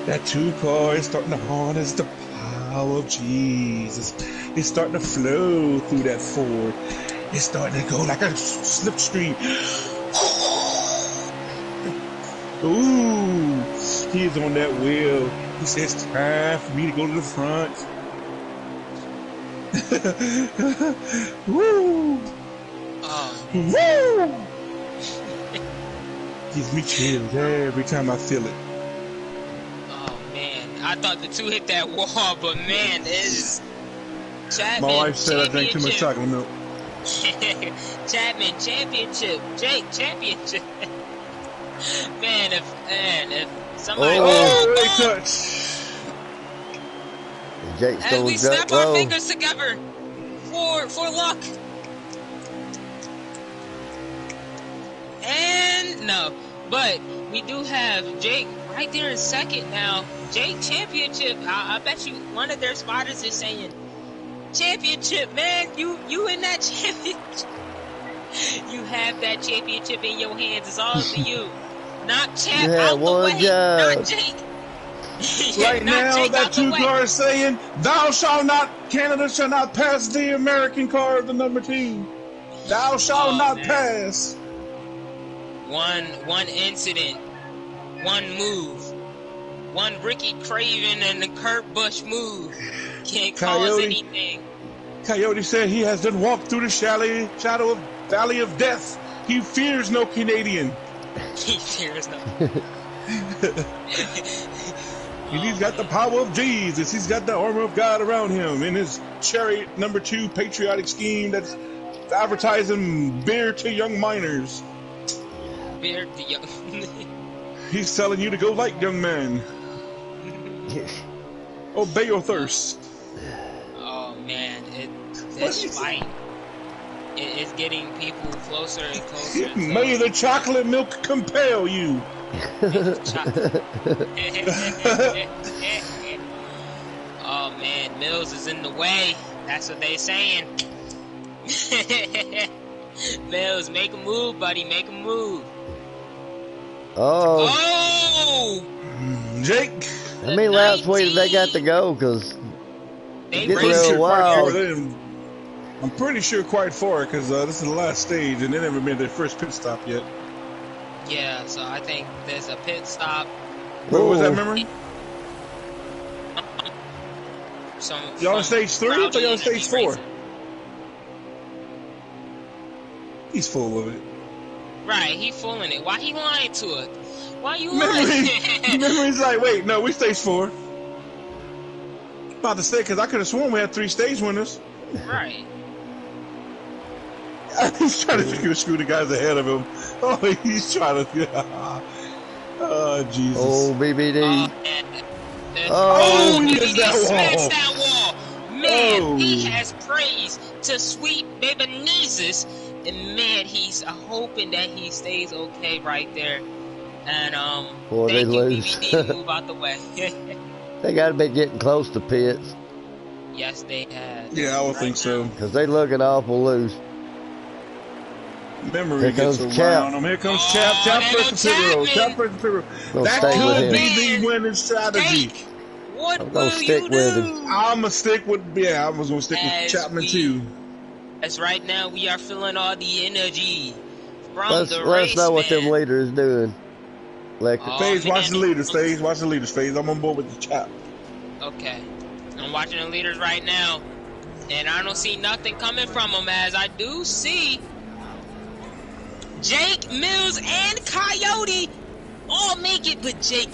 That 2 car is starting to harness the power of Jesus. It's starting to flow through that Ford. It's starting to go like a slipstream. Ooh, he's on that wheel. He says, it's time for me to go to the front. Woo! Oh. Woo! Gives me chills every time I feel it. Oh man, I thought the 2 hit that wall, but man, this is Chapman. My wife said I drank too much chocolate milk. Chapman championship, Jake championship. Man, if somebody they touch. Jake as we stole snap our fingers together for luck. And no, but we do have Jake right there in second now. Jake championship. I bet you one of their spotters is saying, "Championship, man! You in that championship? You have that championship in your hands. It's all for you. Not Champ out the way. Not Jake." Right now, that 2 car is saying, Canada shall not pass the American car of the number 2. Thou shalt not pass. One incident, one move, one Ricky Craven and the Kurt Busch move can't cause anything. Coyote said he has done walked through the shadow of valley of death. He fears no Canadian. He fears no. And he's got the power of Jesus. He's got the armor of God around him in his chariot number 2 patriotic scheme that's advertising beer to young minors. Beer to young. He's telling you to go light, young man. Obey your thirst. Oh man, this fight is getting people closer and closer. May the chocolate milk compel you. Oh man, Mills is in the way. That's what they saying. Mills, make a move, buddy. Make a move. Oh. Jake. How many laps did they got to go? Because they get real wild. I'm pretty sure quite far, because this is the last stage, and they never made their first pit stop yet. Yeah, so I think there's a pit stop. What was that memory? Y'all on stage 3? I thought y'all on stage 4. He's full of it. Right, he fooling it. Why he lying to us? Why you lying? Memory's like, wait, no, we stage 4. About to say, because I could have sworn we had 3 stage winners. Right. He's trying to screw the guys ahead of him. Oh, he's trying to. Oh, Jesus. Oh, BBD. BBD smashed that wall. Man, he has praise to sweet baby nieces. And man, he's hoping that he stays okay right there. And boy, they lose. BBD, move out the way. They got to be getting close to pits. Yes, they have. Yeah, I would think so. Because they looking awful loose. Memory gets around him. Here comes Chap. Chap first to pit road. Chap first to pit road. That could be the winning strategy. What I'm going to stick with him. I'm going to stick with, I was going to stick with Chapman too. As right now, we are feeling all the energy from Let's know what them leaders doing. FaZe, watch the leaders. FaZe, watch the leaders. FaZe, I'm on board with the Chap. Okay. I'm watching the leaders right now. And I don't see nothing coming from him, as I do see Jake, Mills, and Coyote all make it, but Jake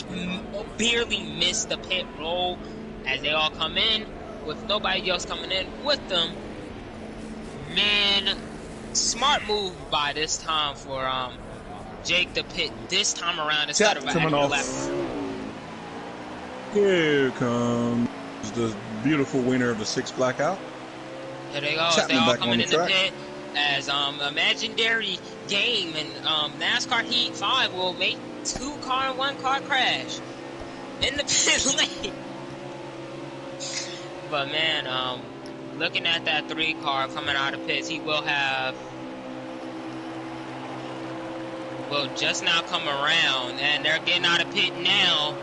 barely missed the pit roll as they all come in with nobody else coming in with them. Man, smart move by this time for Jake to pit this time around instead of an extra lap. Here comes the beautiful winner of the 6th blackout. Here they go. They all coming in the pit as imaginary game and NASCAR Heat 5 will make 2-car and 1-car crash in the pit lane. But man, looking at that 3-car coming out of pits, he will just now come around, and they're getting out of pit now.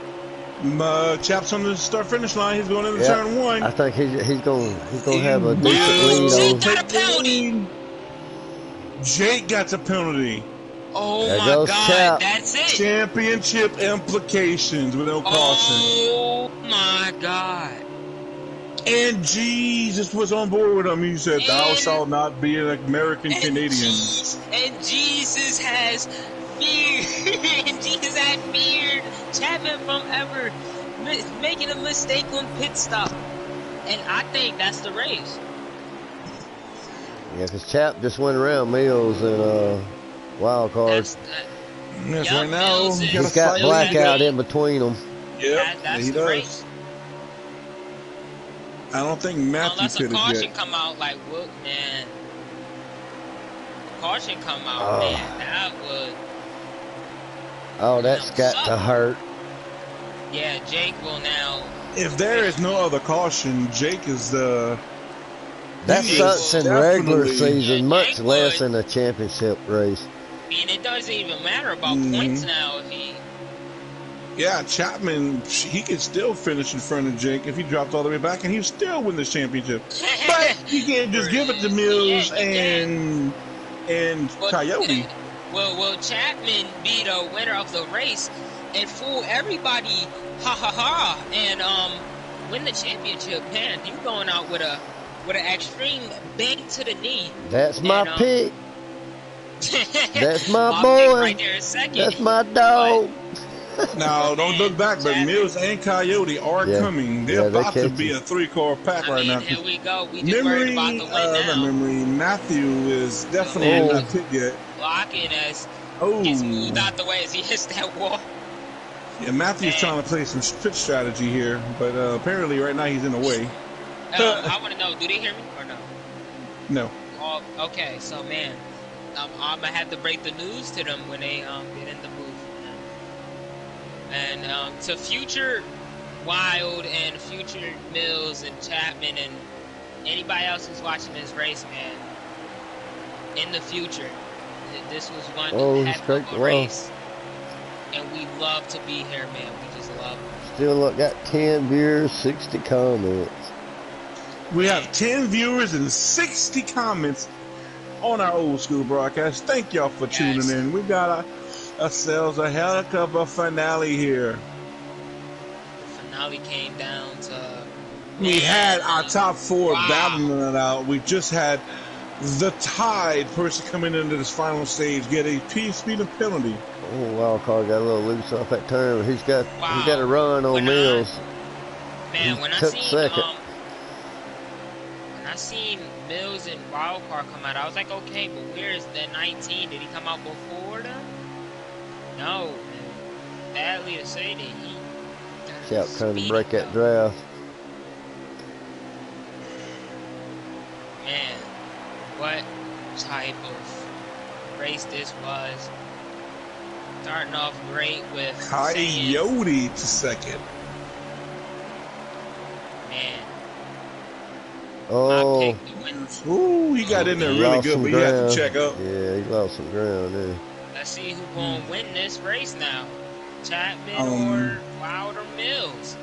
Chap's on the start-finish line. He's going into turn 1. I think he's going to have a decent lead. Jake got a penalty. Jake got a penalty. Oh my God, that's it. Championship implications with no caution. Oh my God. And Jesus was on board with him. He said, "Thou shalt not be an American Canadian." And Jesus has feared. Jesus had feared Chapman from ever making a mistake on pit stop. And I think that's the race. Yeah, because Chap just went around Mills and wild card. Yes, right now he's got blackout in between them. Yeah, that's he the does. race. I don't think Matthew unless a caution yet. come out, like, whoop, man. Caution come out, man. That would. Oh, that's got to hurt. Yeah, Jake will now. If there is no other caution, Jake is the. That sucks in regular season, much less in a championship race. I mean, it doesn't even matter about points now if he. Yeah, Chapman, he could still finish in front of Jake if he dropped all the way back, and he would still win this championship. But you can't just give it to Mills and Coyote. Well, Chapman be the winner of the race and fool everybody, ha ha ha, and win the championship. Man, you going out with an extreme bang to the knee. That's my pick. That's my boy. Right there in second. That's my dog. Now, don't look back, but Mills and Coyote are coming. They're about to be a 3-car pack right now. Here we go. We just worried about the win now. Matthew is definitely not picked yet. Blocking as gets moved out the way as he hits that wall. Yeah, Matthew's trying to play some pit strategy here, but apparently right now he's in the way. I want to know, do they hear me or no? No. Oh, okay, so man, I'm gonna have to break the news to them when they get in the booth. And to future Wild and future Mills and Chapman and anybody else who's watching this race, man, in the future, this was one heck of a race. And we love to be here, man. We just love it. Still got 10 viewers, 60 comments. We have 10 viewers and 60 comments on our old school broadcast. Thank y'all for tuning in. We got ourselves a heck of a finale here. The finale came down to... We had our top 4 battling it out. We just had the tied person coming into this final stage get a speed penalty. Oh, wild card got a little loose off that turn. He's got a run on Mills. When I seen Mills and Wildcard come out, I was like, okay, but where's the 19? Did he come out before them? No, man. Badly to say that he Chap trying to break that draft. Man, what type of race this was. Starting off great with Coyote to second. Man. Oh. Ooh, he got in there really good, but he had to check up. Yeah, he lost some ground there. Let's see who's going to win this race now. Chapman or Wild or Mills?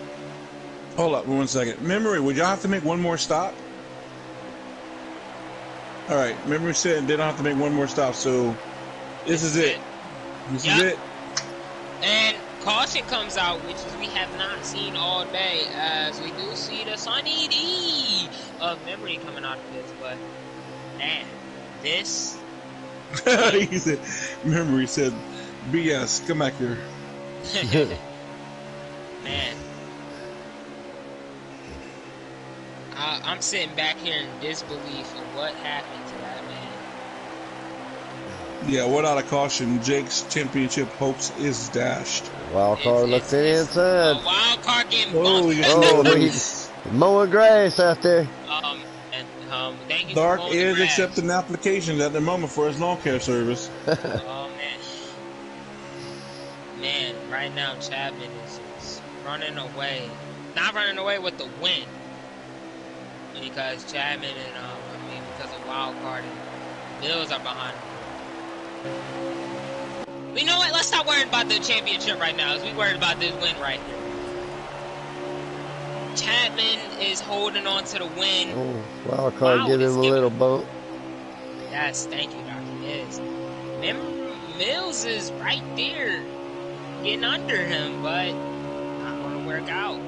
Hold up 1 second. Memory, would y'all have to make one more stop? All right, Memory said they don't have to make one more stop, so this is it. This is it. And Caution comes out, which is we have not seen all day, as we do see the Sunny D of memory coming out of this. But man, this He said, memory said, BS, come back here. man, I'm sitting back here in disbelief of what happened to that man. Yeah, without a caution, Jake's championship hopes is dashed. Wild card looked inside. Wild card getting Oh, bumped. he's mowing grass out there. Thank you Dark for mowing the is grass. accepting applications at the moment for his lawn care service. Oh man, right now Chapman is running away. Not running away with the win, because Chapman and because of wild card and Mills are behind him. You know what? Let's stop worrying about the championship right now. As we worried about this win right here. Chapman is holding on to the win. Oh, wild card give him a little bump. Yes, thank you, Dr. Miz. Mills is right there, getting under him, but not going to work out.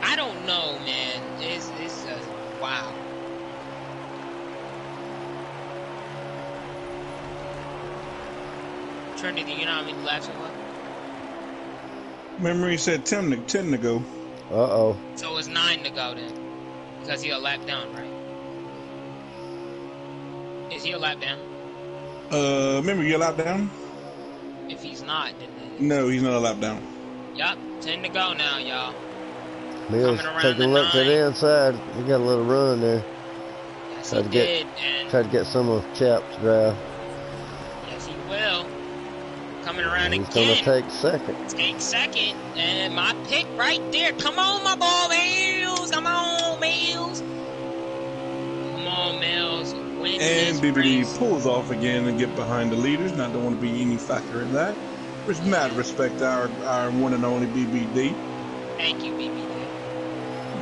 I don't know, man. It's just wow. Trinity, you know how many laps it was? Memory said 10 to go. Uh-oh. So it's 9 to go then. Because he a lap down, right? Is he a lap down? Remember you a lap down? If he's not, then No, he's not a lap down. yup, 10 to go now, y'all. Mills taking a look to the inside. He got a little run there. Yes, Try to get some of Chap's drive. Yes, he will. Coming around He's again. gonna take second. Take second, and my pick right there. Come on, my boy, Mills. Come on, Mills. Come on, Mills. Win And this BBD race. pulls off again and get behind the leaders. Not don't want to be any factor in that. With mad respect to our one and only BBD. Thank you, BBD.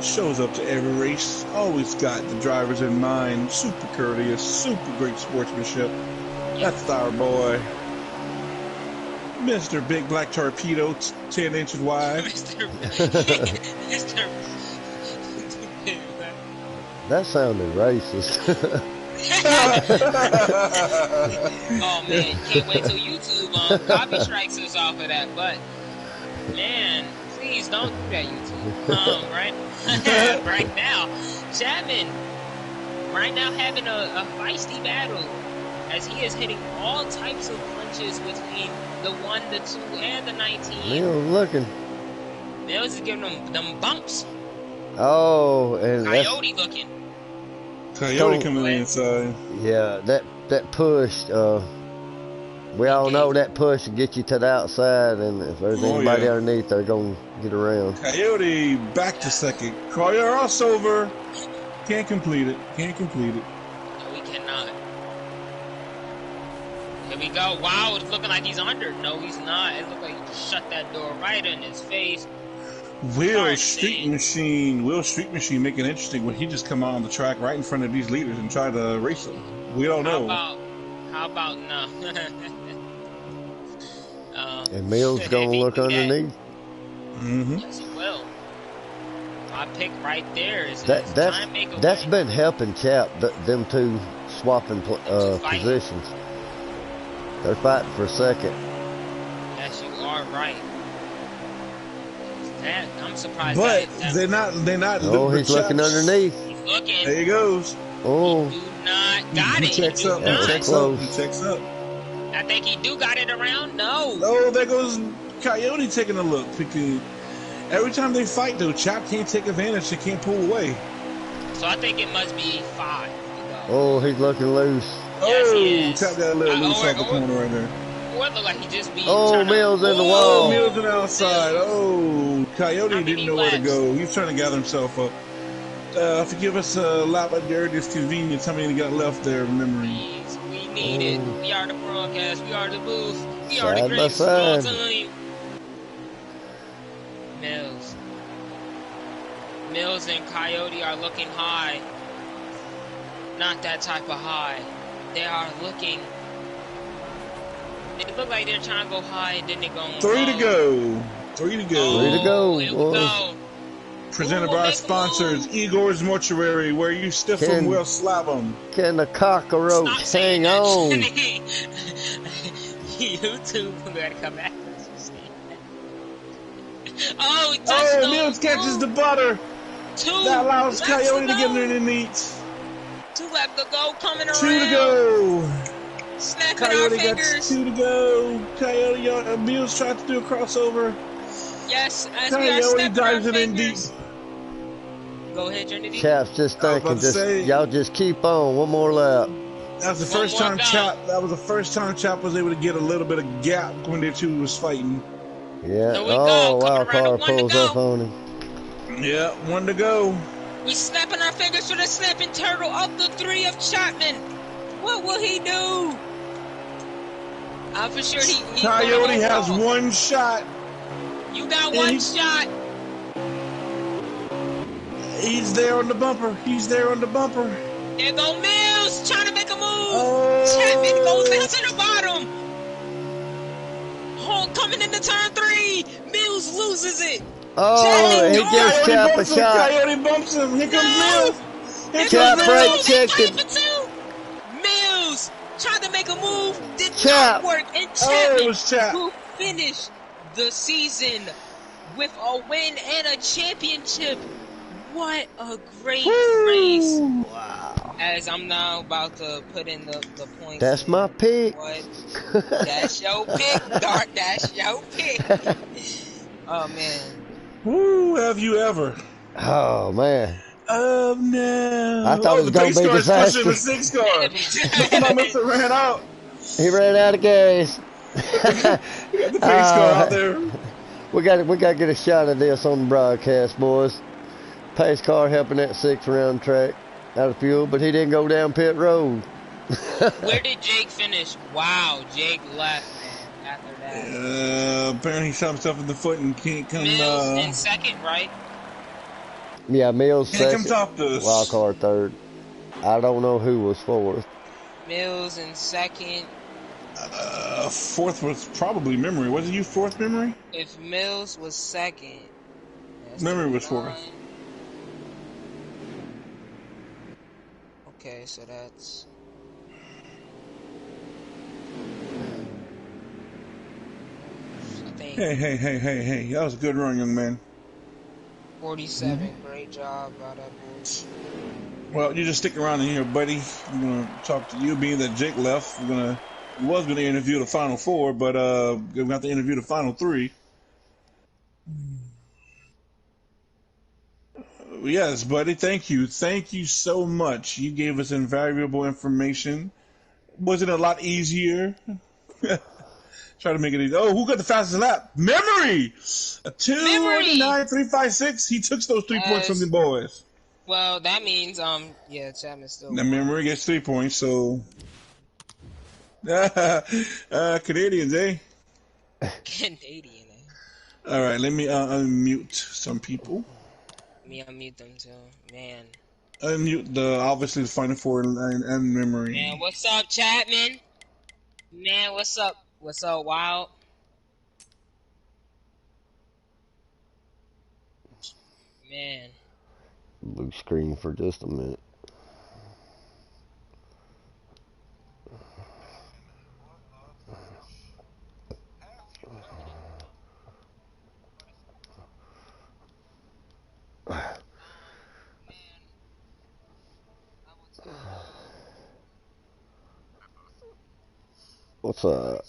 Shows up to every race. Always got the drivers in mind. Super courteous. Super great sportsmanship. That's our boy. Mr. Big Black Torpedo, 10 inches wide. Mr. That sounded racist. Oh man, can't wait till YouTube copy strikes us off of that. But man, please don't do that, YouTube. Right, right now, Chapman, right now having a feisty battle, as he is hitting all types of punches between the 1, the 2, and the 19. Mills looking. Mills is giving them bumps. Oh, and Coyote looking. Coyote coming inside. yeah, that push. We all know that push will get you to the outside, and if there's anybody underneath, they're gonna get around. Coyote back to second. Crossover. Can't complete it. No, we cannot. Here we go. Wow, it's looking like he's under. No, he's not. It looked like he just shut that door right in his face. Will Street Machine make it interesting when he just come out on the track right in front of these leaders and try to race them? We don't know. How about no? And Mills gonna look underneath. Yes, he will. My pick right there is That's been helping Chap. Them two swapping positions. They're fighting for second. Yes, you are right. I'm surprised. But they're not. Oh, he's looking underneath. He's looking. There he goes. Oh, He do not got it. He checks up. He checks up. He checks up. I think he do got it around. No. Oh, there goes Coyote taking a look. Because every time they fight, though, Chap can't take advantage. He can't pull away. So I think it must be 5. oh, he's looking loose. Yes, he is. Tap that little loose off the corner right there. Or it look like he just be. Oh, Mills in the Oh, wall. Mills on the outside. Oh, Coyote How many didn't know where to laps? go. He's trying to gather himself up. Forgive us a lap at your earliest convenience. How many got left there? Remembering. Please, we need it. We are the broadcast. We are the booth. We are Side the by great side. team. Mills and Coyote are looking high. Not that type of high. They are looking. They look like they're trying to go high and then they're going 3 to low. go. 3 to go. 3 to go, Oh, here we boys. go. Presented Who by will our make a sponsors, move? Igor's Mortuary, where you stiff them, we'll slap them. Can the cockroach Stop saying hang that, on? Jenny. YouTube, we gotta come back. Oh, he touched Oh, those. Mills catches the Ooh. butter. 2 That allows laps to Coyote to get go. underneath. 2 laps to go, coming 2 to around. go. Snapping our Coyote got fingers. 2 to go. Coyote, Mills tried to do a crossover. Yes, as we are Coyote snapping our dives it in deep. fingers. Go ahead, Trinity. Chaps just I was about thinking, to say, y'all just keep on. One more lap. that was the One first more time go. Chap was able to get a little bit of gap when they two was fighting. Yeah. Here we Oh, go. Coming wild around to card 1 to pulls up go. on him. Yeah, 1 to go. We snapping our fingers for the snapping turtle of the 3 of Chapman. What will he do? I'm for sure he's Coyote gonna has hold. 1 shot. You got 1 shot. He's there on the bumper. He's there on the bumper. There go Mills trying to make a move. Oh. Chapman goes down to the bottom. Holt coming into turn 3. Mills loses it. Oh, he gives Coyote Chap a bumps him. shot. Coyote bumps him. Here comes Mills. Here Chap comes brake Mills. checked him. Mills tried to make a move, did Chap. not work, and Oh, it Chapman was Chap. will finish the season with a win and a championship. What a great race. Wow. As I'm now about to put in the points. That's my pick. What? That's your pick, Dart. That's your pick. Oh, man. Woo, have you ever? Oh, man. Oh, no. I thought it was the going pace to be car is pushing the disastrous. 6 car. Somebody must have ran out. He ran out of gas. We got the pace car out there. We got to get a shot of this on the broadcast, boys. Pace car helping that 6 round track out of fuel, but he didn't go down pit road. Where did Jake finish? Wow, Jake left, man, after that. Apparently he shot himself in the foot and can't come. Mills in second, right? Yeah, Mills Can't come second. top this. Wild card third. I don't know who was fourth. Mills in second. Fourth was probably Memory. Wasn't you fourth, Memory? If Mills was second, Memory was fourth. Okay, so that's... I think Hey. That was a good run, young man. 47. Great job by that boy. Well, you just stick around in here, buddy. I'm going to talk to you, being that Jake left. We was going to interview the final 4, but we got to interview the final 3. Yes, buddy. Thank you. Thank you so much. You gave us invaluable information. Was it a lot easier? Try to make it easy. Oh, who got the fastest lap? Memory! 2:09.356. He took those 3 points from the boys. Well, that means, yeah, Chapman still Now, won. Memory gets 3 points, so... Canadians, eh? Canadian, eh? Alright, let me unmute some people. Let me unmute them too. Man. Unmute obviously the Final Four and Memory. Man, what's up, Chapman? Man, what's up? What's up, Wild? Man. Blue screen for just a minute. What's up?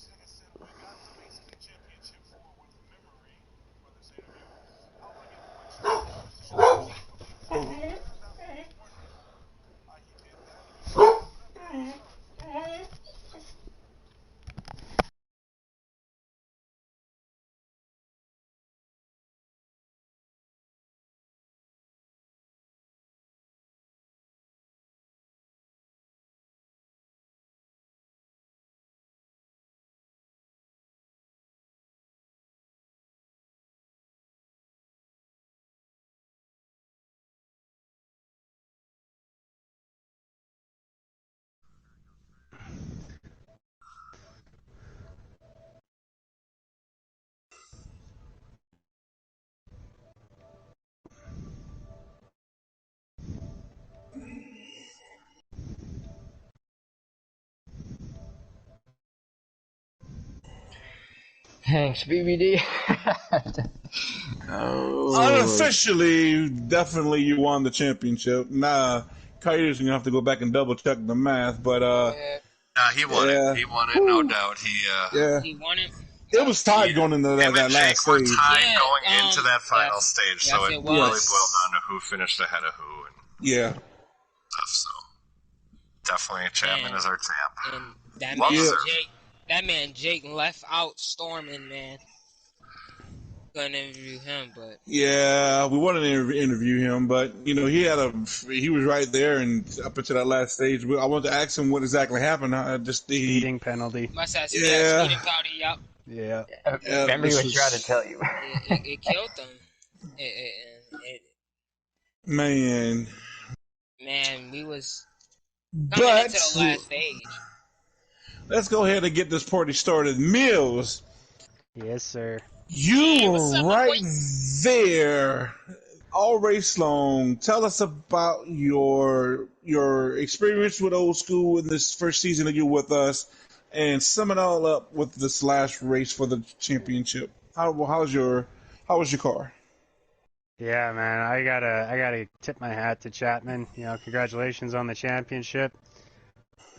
Thanks, BBD. Oh, Unofficially, definitely you won the championship. Nah, Coyote's gonna have to go back and double check the math, but He won yeah. it. He won it, no doubt. Yeah, He won it. it was tied going into Him that and last Jake were stage. tied going into that final yes. stage, Yes, so it it was. really boiled down to who finished ahead of who and Yeah, stuff. So definitely, Chapman is our champ. And that Well man deserved. Jake, that man Jake left out storming, man. Couldn't interview him, but yeah, we wanted to interview him, but you know he was right there and up into that last stage. I wanted to ask him what exactly happened. Speeding penalty. must have Yeah. speeding penalty. Yup. Yeah. remember he this was trying to tell you. It killed them. Man, Man, we was coming but into the last stage. let's go ahead and get this party started. Mills, Yes, sir. you what's up, were my right there all race long. Tell us about your experience with Old School in this first season that you're with us, and sum it all up with this last race for the championship. How was your car? Yeah, man. I gotta tip my hat to Chapman. You know, congratulations on the championship.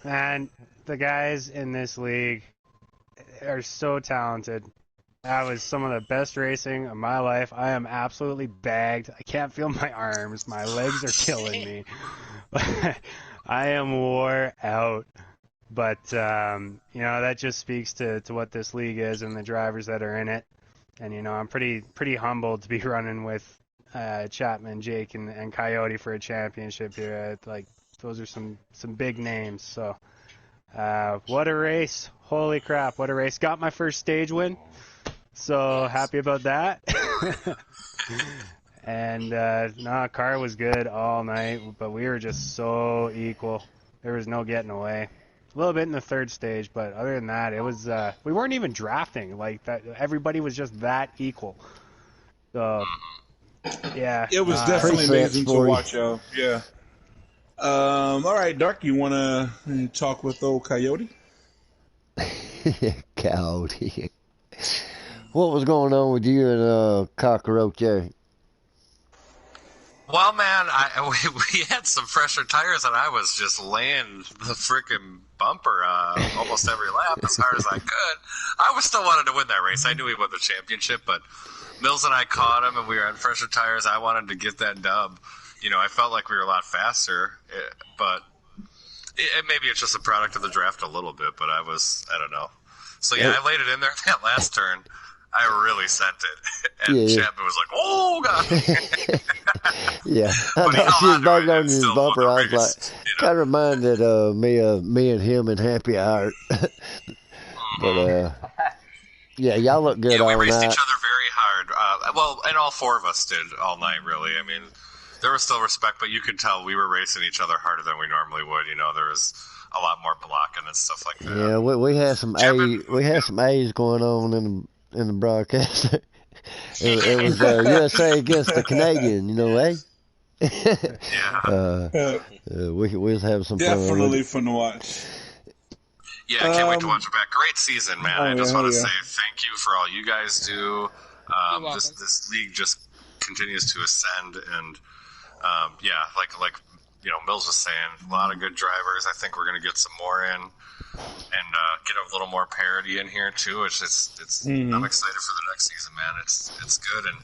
Man, the guys in this league are so talented. That was some of the best racing of my life. I am absolutely bagged. I can't feel my arms. My legs are killing me. I am wore out. But, you know, that just speaks to what this league is and the drivers that are in it. And, you know, I'm pretty humbled to be running with Chapman, Jake, and Coyote for a championship here. Like, those are some big names. So, what a race. Holy crap, what a race. Got my first stage win. So happy about that. And car was good all night, but we were just so equal. There was no getting away. A little bit in the third stage, but other than that, it was we weren't even drafting like that. Everybody was just that equal. So yeah, It was definitely amazing to for you. watch, y'all. Yeah. All right, Dark, you want to talk with old Coyote? Coyote. What was going on with you and Cockroach there? Well, man, we had some fresher tires, and I was just laying the freaking bumper almost every lap as hard as I could. I was still wanted to win that race. I knew he won the championship, but Mills and I caught him, and we were on fresher tires. I wanted to get that dub. You know, I felt like we were a lot faster, but maybe it's just a product of the draft a little bit, but I don't know. So, yeah, I laid it in there that last turn. I really sent it. And Chapman was like, oh, God. Yeah, I know she was banging on his bumper. I was like, kind of reminded me and him in Happy Hour. But yeah, y'all look good all night. Yeah, we raced each other very hard. Well, and all four of us did all night, really. I mean, there was still respect, but you could tell we were racing each other harder than we normally would. You know, there was a lot more blocking and stuff like that. Yeah, we had some some A's going on in the broadcast. it was USA against the Canadian, you know, eh? Yeah. We was having some Definitely fun to watch. Yeah, I can't wait to watch it back. Great season, man. I just want to say thank you for all you guys do. This league just continues to ascend, and like you know, Mills was saying, a lot of good drivers. I think we're going to get some more in, and get a little more parity in here too. I'm excited for the next season, man. It's good, and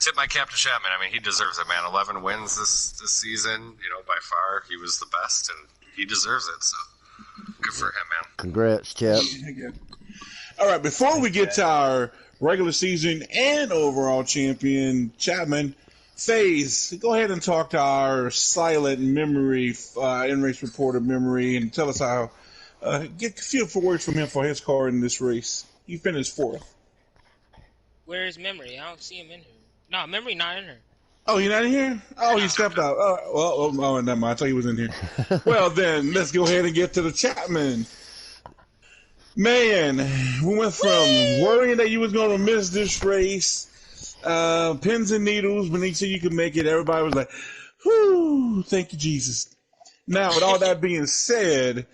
tip my cap to Chapman. I mean, he deserves it, man. 11 wins this season. You know, by far he was the best, and he deserves it. So good for him, man. Congrats, Chap. All right, before we get to our regular season and overall champion, Chapman, FaZe, go ahead and talk to our silent memory, in-race reporter memory, and tell us how, get a few words from him for his car in this race. He finished fourth. Where is Memory? I don't see him in here. No, Memory not in here. Oh, you're not in here? Oh, he stepped out. Oh, never mind. I thought he was in here. Well, then, let's go ahead and get to the Chapman. Man, we went from worrying that you was going to miss this race, pins and needles, when they said you could make it, everybody was like, whew, thank you, Jesus. Now, with all that being said,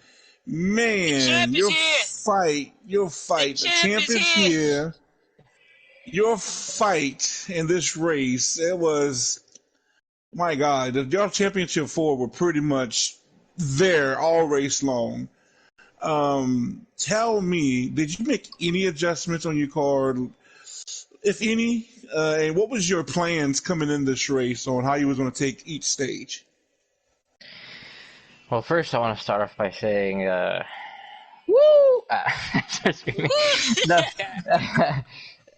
man, your fight, the champ is here. your fight in this race, it was, my God, your championship four were pretty much there all race long. Tell me, did you make any adjustments on your car, if any? And what was your plans coming in this race on how you was going to take each stage? Well, first I want to start off by saying, woo! Just kidding. No.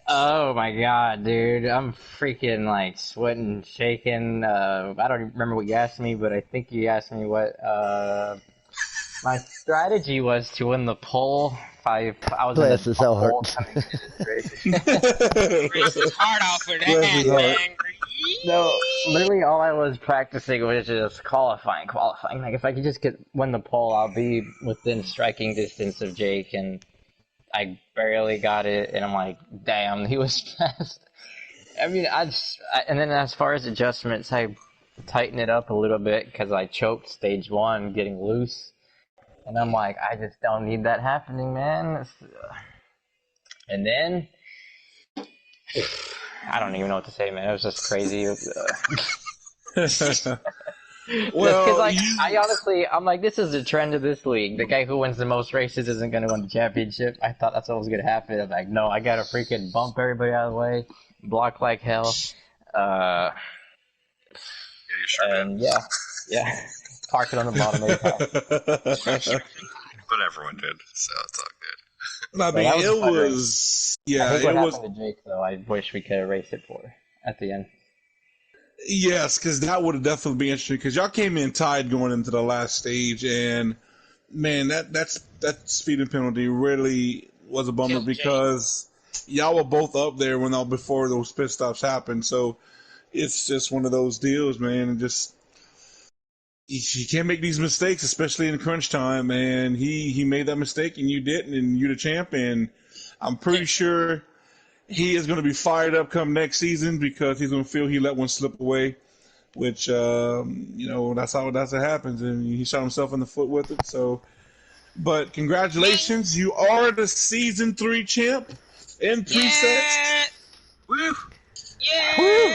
Oh my God, dude. I'm freaking like sweating, shaking. I don't even remember what you asked me, but I think you asked me what my strategy was to win the pole. I was Bless in his the heart. pole coming into this race. Race his heart out for Bless his that, heart. man. No, literally all I was practicing was just qualifying. Like if I could just win the pole, I'll be within striking distance of Jake, and I barely got it, and I'm like, damn, he was fast. I mean, and then as far as adjustments, I tightened it up a little bit because I choked stage one getting loose. And I'm like, I just don't need that happening, man. And then, I don't even know what to say, man. It was just crazy. Just because, like, I honestly, I'm like, this is the trend of this league. The guy who wins the most races isn't going to win the championship. I thought that's what was going to happen. I'm like, no, I got to freaking bump everybody out of the way, block like hell. Yeah, you sure And did. yeah. Park it on the bottom of the car. But everyone did, so it's all good. I mean, that was a it fun race. was, I yeah, think what it was. happened to Jake, though, I wish we could have raced it for at the end. Yes, because that would have definitely been interesting. Because y'all came in tied going into the last stage, and man, that speeding penalty really was a bummer because y'all were both up there before those pit stops happened. So it's just one of those deals, man. And just you can't make these mistakes, especially in crunch time. And he made that mistake, and you didn't, and you're the champ. And I'm pretty sure he is going to be fired up come next season because he's going to feel he let one slip away, which, that's how it happens. And he shot himself in the foot with it. So, but congratulations. You are the season 3 champ in presets. Yeah. Woo! Yeah. Woo.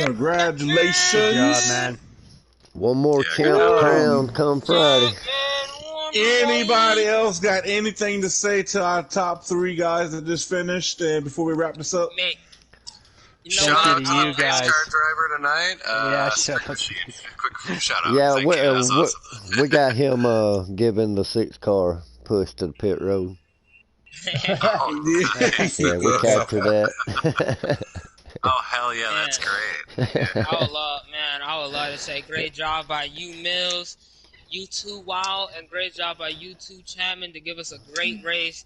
Congratulations. Good job, man. One more champ crown come Friday. Anybody else got anything to say to our top 3 guys that just finished before we wrap this up? Shout out to you the pace guys. car driver tonight. Yeah, Quick shout out. Yeah, Thank you. That's awesome. we got him giving the 6 car push to the pit road. Yeah, we captured that. Oh, hell yeah, that's great. Yeah. I would love to say great job by you, Mills, you two, Wild, and great job by you two, Chapman, to give us a great race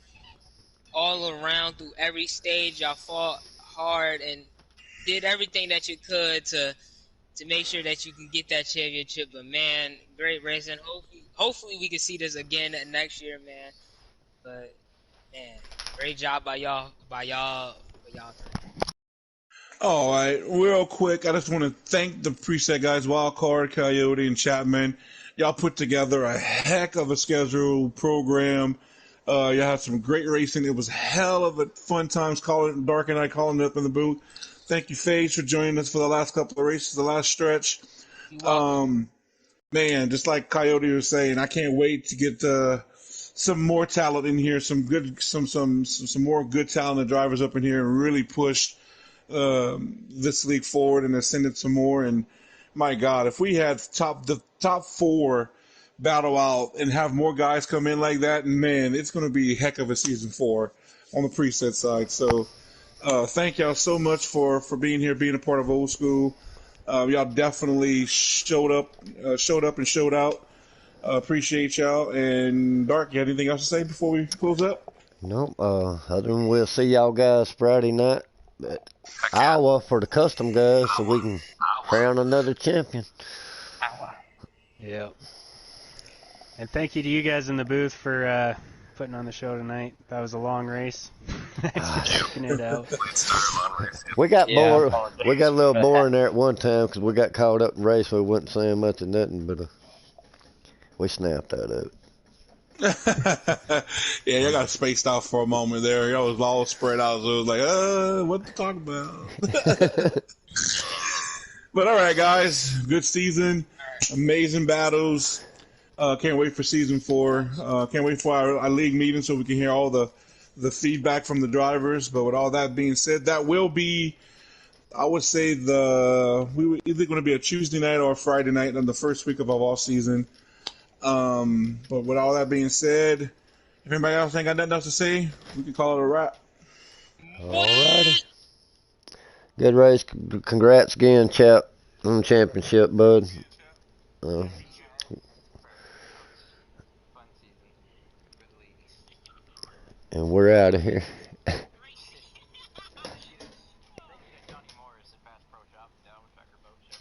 all around through every stage. Y'all fought hard and did everything that you could to make sure that you can get that championship. But, man, great racing. Hopefully we can see this again next year, man. But, man, great job by y'all three. All right, real quick, I just want to thank the preset guys, Wildcard, Coyote, and Chapman. Y'all put together a heck of a schedule program. Y'all had some great racing. It was hell of a fun times Dark and I calling it up in the booth. Thank you, FaZe, for joining us for the last couple of races, the last stretch. Man, just like Coyote was saying, I can't wait to get some more talent in here, some more good talented drivers up in here, and really push this league forward and ascend it some more. And my God, if we had the top 4 battle out and have more guys come in like that, and man, it's going to be a heck of a season 4 on the preset side. So thank y'all so much for being here, being a part of Old School. Y'all definitely showed up and showed out. Appreciate y'all. And Dark, you have anything else to say before we close up? Nope. Other than we'll see y'all guys Friday night at Iowa for the custom guys, so we can crown another champion. Yeah. And thank you to you guys in the booth for putting on the show tonight. That was a long race. Thanks for checking it out. We got we got a little boring there at one time because we got caught up in race. We wasn't saying much of nothing, but we snapped out of it. Yeah, y'all got spaced out for a moment there. Y'all was all spread out, so it was like, what to talk about? But all right, guys, good season, amazing battles. Can't wait for season 4. Can't wait for our league meeting so we can hear all the feedback from the drivers. But with all that being said, that will be, I would say, we were either going to be a Tuesday night or a Friday night in the first week of our off season. But with all that being said, if anybody else ain't got nothing else to say, we can call it a wrap. Alrighty. Good race. Congrats again, chap, on the championship, bud. Uh, and we're out of here.